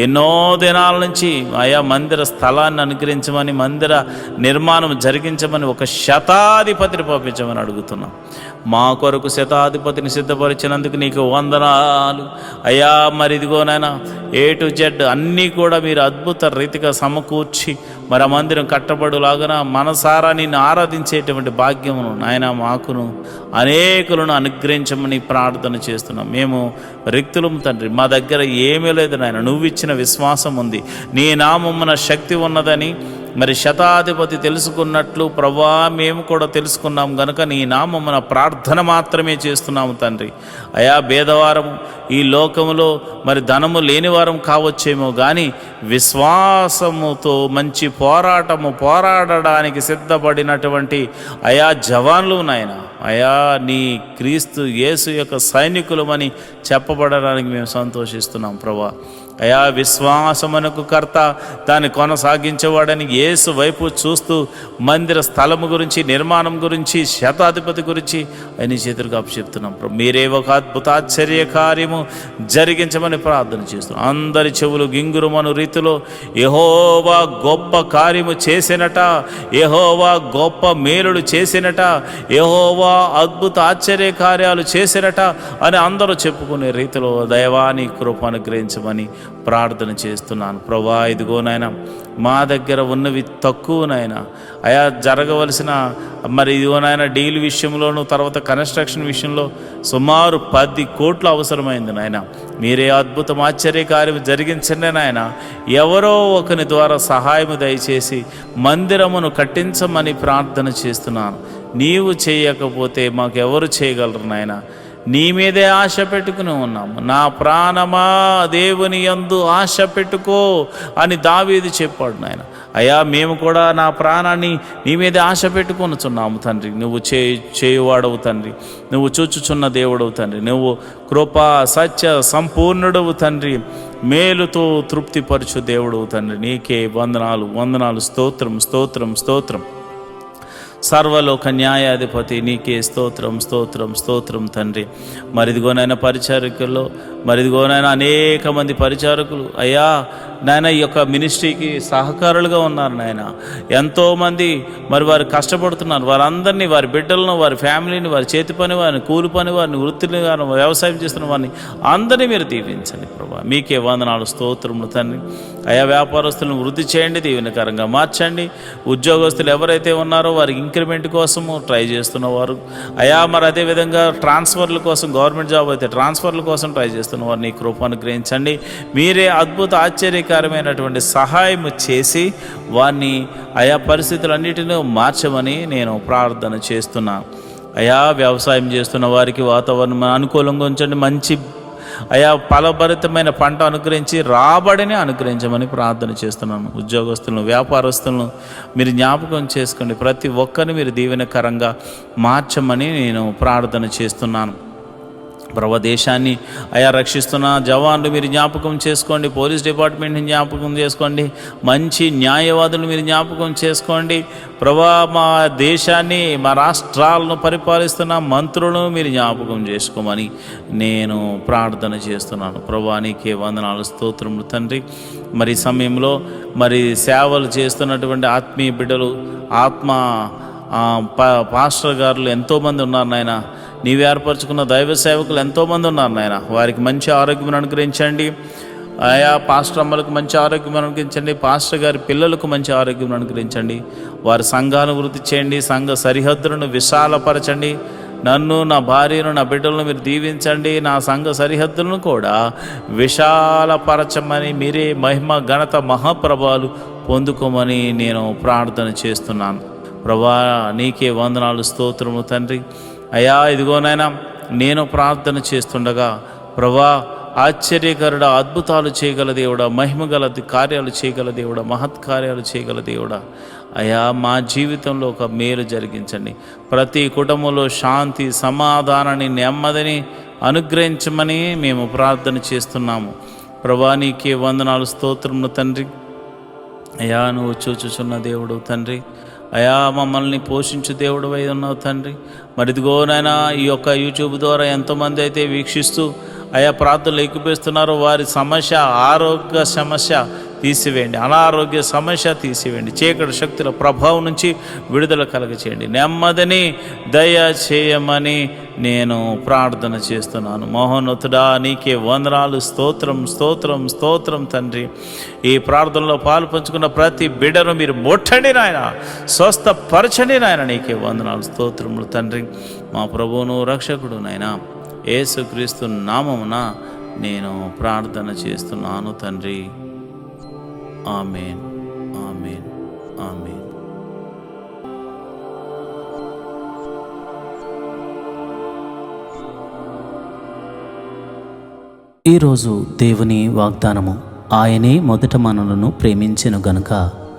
ఎన్నో దినాల నుంచి ఆయా మందిర స్థలాన్ని అనుగ్రహించమని, మందిర నిర్మాణం జరిగించమని ఒక శతాధిపతిని పంపించమని అడుగుతున్నాం. మా కొరకు శతాధిపతిని సిద్ధపరిచినందుకు నీకు వందనాలు అయ్యా. మరి ఇదిగోనైనా A to Z అన్నీ కూడా మీరు అద్భుత రీతిగా సమకూర్చి మరి ఆ మందిరం కట్టబడులాగా మనసారా నిన్ను ఆరాధించేటువంటి భాగ్యమును నాయన మాకును అనేకులను అనుగ్రహించమని ప్రార్థన చేస్తున్నాం. మేము రిక్తులం తండ్రి, మా దగ్గర ఏమీ లేదు నాయన. నువ్వు ఇచ్చిన విశ్వాసం ఉంది, నీ నామమున శక్తి ఉన్నదని మరి శతాధిపతి తెలుసుకున్నట్లు ప్రభా మేము కూడా తెలుసుకున్నాం గనుక నీ నామమున ప్రార్థన మాత్రమే చేస్తున్నాము తండ్రి. అయా భేదవారము ఈ లోకములో మరి ధనము లేనివారం కావచ్చేమో కానీ విశ్వాసముతో మంచి పోరాడడానికి సిద్ధపడినటువంటి అయా జవాన్లు నాయన, అయా నీ క్రీస్తు యేసు యొక్క సైనికులమని చెప్పబడడానికి మేము సంతోషిస్తున్నాం ప్రభా. అయా విశ్వాసమునకు కర్త, దాన్ని కొనసాగించేవాడని యేసు వైపు చూస్తూ మందిర స్థలము గురించి, నిర్మాణం గురించి, శతాధిపతి గురించి అని చేతులకు అప్పచెప్తున్నాం. మీరే ఒక అద్భుతాశ్చర్య కార్యము జరిగించమని ప్రార్థన చేస్తున్నాం. అందరి చెవులు గింగురుమను రీతిలో యెహోవా గొప్ప కార్యము చేసినట, యెహోవా గొప్ప మేలుడు చేసినట, యెహోవా అద్భుత ఆశ్చర్య కార్యాలు చేసినట అని అందరూ చెప్పుకునే రీతిలో దైవాని కృప అనుగ్రహించమని ప్రార్థన చేస్తున్నాను ప్రభా. ఇదిగోనైనా మా దగ్గర ఉన్నవి తక్కువనైనా అయా జరగవలసిన మరి ఇదిగోనైనా డీల్ విషయంలోనూ తర్వాత కన్స్ట్రక్షన్ విషయంలో సుమారు 10 కోట్లు అవసరమైంది నాయన. మీరే అద్భుతం ఆశ్చర్య కార్యం జరిగించండి నాయన. ఎవరో ఒకరి ద్వారా సహాయము దయచేసి మందిరమును కట్టించమని ప్రార్థన చేస్తున్నాను. నీవు చేయకపోతే మాకెవరు చేయగలరు నాయన. నీ మీదే ఆశ పెట్టుకుని ఉన్నాము. నా ప్రాణమా దేవుని యందు ఆశ పెట్టుకో అని దావీదు చెప్పాడు నాయన. అయ్యా మేము కూడా నా ప్రాణాన్ని నీ మీదే ఆశ పెట్టుకొనుచున్నాము తండ్రి. నువ్వు చేయువాడవు తండ్రి, నువ్వు చూచుచున్న దేవుడవు తండ్రి, నువ్వు కృపా సత్య సంపూర్ణుడవు తండ్రి, మేలుతో తృప్తిపరచు దేవుడవు తండ్రి. నీకే వందనాలు, స్తోత్రం స్తోత్రం స్తోత్రం. సర్వలోక న్యాయాధిపతి నీకే స్తోత్రం స్తోత్రం స్తోత్రం తండ్రి. మరిదిగోనైనా పరిచారకుల్లో మరిదిగోనైనా అనేక మంది పరిచారకులు అయ్యా నాయన ఈ యొక్క మినిస్ట్రీకి సహకారులుగా ఉన్నారు నాయన. ఎంతోమంది మరి వారు కష్టపడుతున్నారు. వారందరినీ, వారి బిడ్డలను, వారి ఫ్యామిలీని, వారి చేతి పని వారిని, కూలి పని వారిని, వృత్తిని వారిని, వ్యవసాయం చేస్తున్న వారిని అందరినీ మీరు దీవించండి ప్రభా. మీకే వందనాలు స్తోత్రములు తండ్రి. అయా వ్యాపారస్తులను వృద్ధి చేయండి, దీవెనకరంగా మార్చండి. ఉద్యోగస్తులు ఎవరైతే ఉన్నారో వారికి ఇంక్రిమెంట్ కోసము ట్రై చేస్తున్నవారు అయా, మరి అదేవిధంగా ట్రాన్స్ఫర్ల కోసం, గవర్నమెంట్ జాబ్ అయితే ట్రాన్స్ఫర్ల కోసం ట్రై చేస్తున్నవారు నీ కృపను గ్రహించండి. మీరే అద్భుత ఆశ్చర్యకరమైనటువంటి సహాయం చేసి వారిని ఆయా పరిస్థితులన్నిటినీ మార్చమని నేను ప్రార్థన చేస్తున్నాను. అయా వ్యవసాయం చేస్తున్న వారికి వాతావరణం అనుకూలంగా ఉంచండి. మంచి అయా ఫలభరితమైన పంట అనుగ్రహించి రాబడిని అనుగ్రహించమని ప్రార్థన చేస్తున్నాను. ఉద్యోగస్తులను, వ్యాపారస్తులను మీరు జ్ఞాపకం చేసుకోండి. ప్రతి ఒక్కరిని మీరు దీవెనకరంగా మార్చమని నేను ప్రార్థన చేస్తున్నాను. ప్రభు దేశాన్ని అయా రక్షిస్తున్న జవాన్లు మీరు జ్ఞాపకం చేసుకోండి. పోలీస్ డిపార్ట్మెంట్ని జ్ఞాపకం చేసుకోండి. మంచి న్యాయవాదులు మీరు జ్ఞాపకం చేసుకోండి. ప్రభా మా దేశాన్ని, మా రాష్ట్రాలను పరిపాలిస్తున్న మంత్రులను మీరు జ్ఞాపకం చేసుకోమని నేను ప్రార్థన చేస్తున్నాను. ప్రభా నీకే వందనాలు స్తోత్రములు తండ్రి. మరి సమయంలో మరి సేవలు చేస్తున్నటువంటి ఆత్మీయ బిడ్డలు, పాస్టర్ గారులు ఎంతోమంది ఉన్నారు నాయన. నీవు ఏర్పరచుకున్న దైవ సేవకులు ఎంతోమంది ఉన్నారు నాయన. వారికి మంచి ఆరోగ్యం అనుగ్రహించండి. ఆయా పాస్టర్ అమ్మలకు మంచి ఆరోగ్యం అనుగ్రహించండి. పాస్టర్ గారి పిల్లలకు మంచి ఆరోగ్యం అనుగ్రహించండి. వారి సంఘాలను వృద్ధి చేయండి. సంఘ సరిహద్దులను విశాలపరచండి. నన్ను, నా భార్యను, నా బిడ్డలను మీరు దీవించండి. నా సంఘ సరిహద్దులను కూడా విశాలపరచమని మీరే మహిమ, ఘనత, మహాప్రభావాలు పొందుకోమని నేను ప్రార్థన చేస్తున్నాను. ప్రభా నీకే వందనాలు స్తోత్రము తండ్రి. అయ్యా ఇదిగోనైనా నేను ప్రార్థన చేస్తుండగా ప్రభా ఆశ్చర్యకరుడా, అద్భుతాలు చేయగల దేవుడా, మహిమగల కార్యాలు చేయగల దేవుడా, మహత్కార్యాలు చేయగల దేవుడా, అయా మా జీవితంలో ఒక మేలు జరిగించండి. ప్రతి కుటుంబంలో శాంతి, సమాధానాన్ని, నెమ్మదిని అనుగ్రహించమని మేము ప్రార్థన చేస్తున్నాము. ప్రభా నీకే వందనాలు స్తోత్రములు తండ్రి. అయా నువ్వు చూచుచున్న దేవుడు తండ్రి. అయా మమ్మల్ని పోషించు దేవుడు అయి ఉన్నావు తండ్రి. మరి ఇదిగోనైనా ఈ యొక్క యూట్యూబ్ ద్వారా ఎంతోమంది అయితే వీక్షిస్తూ అయా ప్రార్థనలు ఎక్కిపిస్తున్నారో వారి సమస్య, ఆరోగ్య సమస్య తీసివేయండి, అనారోగ్య సమస్య తీసివేయండి. చీకటి శక్తుల ప్రభావం నుంచి విడుదల కలగచేయండి. నెమ్మదిని దయ చేయమని నేను ప్రార్థన చేస్తున్నాను. మహోన్నతుడా నీకే వందనాలు స్తోత్రం స్తోత్రం స్తోత్రం తండ్రి. ఈ ప్రార్థనలో పాలు పంచుకున్న ప్రతి బిడ్డను మీరు ముట్టండి నాయన, స్వస్థపరచండి నాయన. నీకే వందనాలు స్తోత్రములు తండ్రి. మా ప్రభువును రక్షకుడు నాయన యేసుక్రీస్తు నామమున నేను ప్రార్థన చేస్తున్నాను తండ్రి. ఆమేన్, ఆమేన్, ఆమేన్. ఈరోజు దేవుని వాగ్దానము, ఆయనే మొదట మనలను ప్రేమించెను గనుక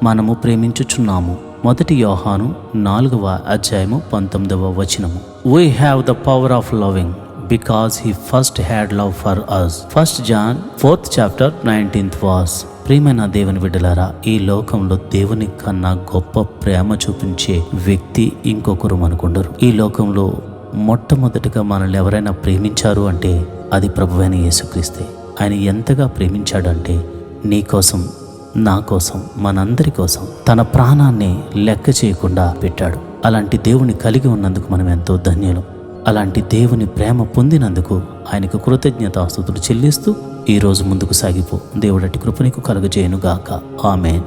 మనము ప్రేమించుచున్నాము. 1 యోహాను 4:19. We have the power of loving because he first had love for us. 1 John 4:19. ప్రియమైన దేవుని బిడ్డలారా, ఈ లోకంలో దేవుని కన్నా గొప్ప ప్రేమ చూపించే వ్యక్తి ఇంకొకరు మనకుండరు. ఈ లోకంలో మొట్టమొదటిగా మనల్ని ఎవరైనా ప్రేమించారు అంటే అది ప్రభువైన యేసుక్రీస్తే. ఆయన ఎంతగా ప్రేమించాడంటే నీ కోసం, నా కోసం, మనందరి కోసం తన ప్రాణాన్ని లెక్క చేయకుండా పెట్టాడు. అలాంటి దేవుని కలిగి ఉన్నందుకు మనం ఎంతో ధన్యులం. అలాంటి దేవుని ప్రేమ పొందినందుకు ఆయనకు కృతజ్ఞతాస్తుతులు చెల్లిస్తూ ఈరోజు ముందుకు సాగిపో. దేవుడటి కృప నీకు కలుగజేయునుగాక. ఆమేన్.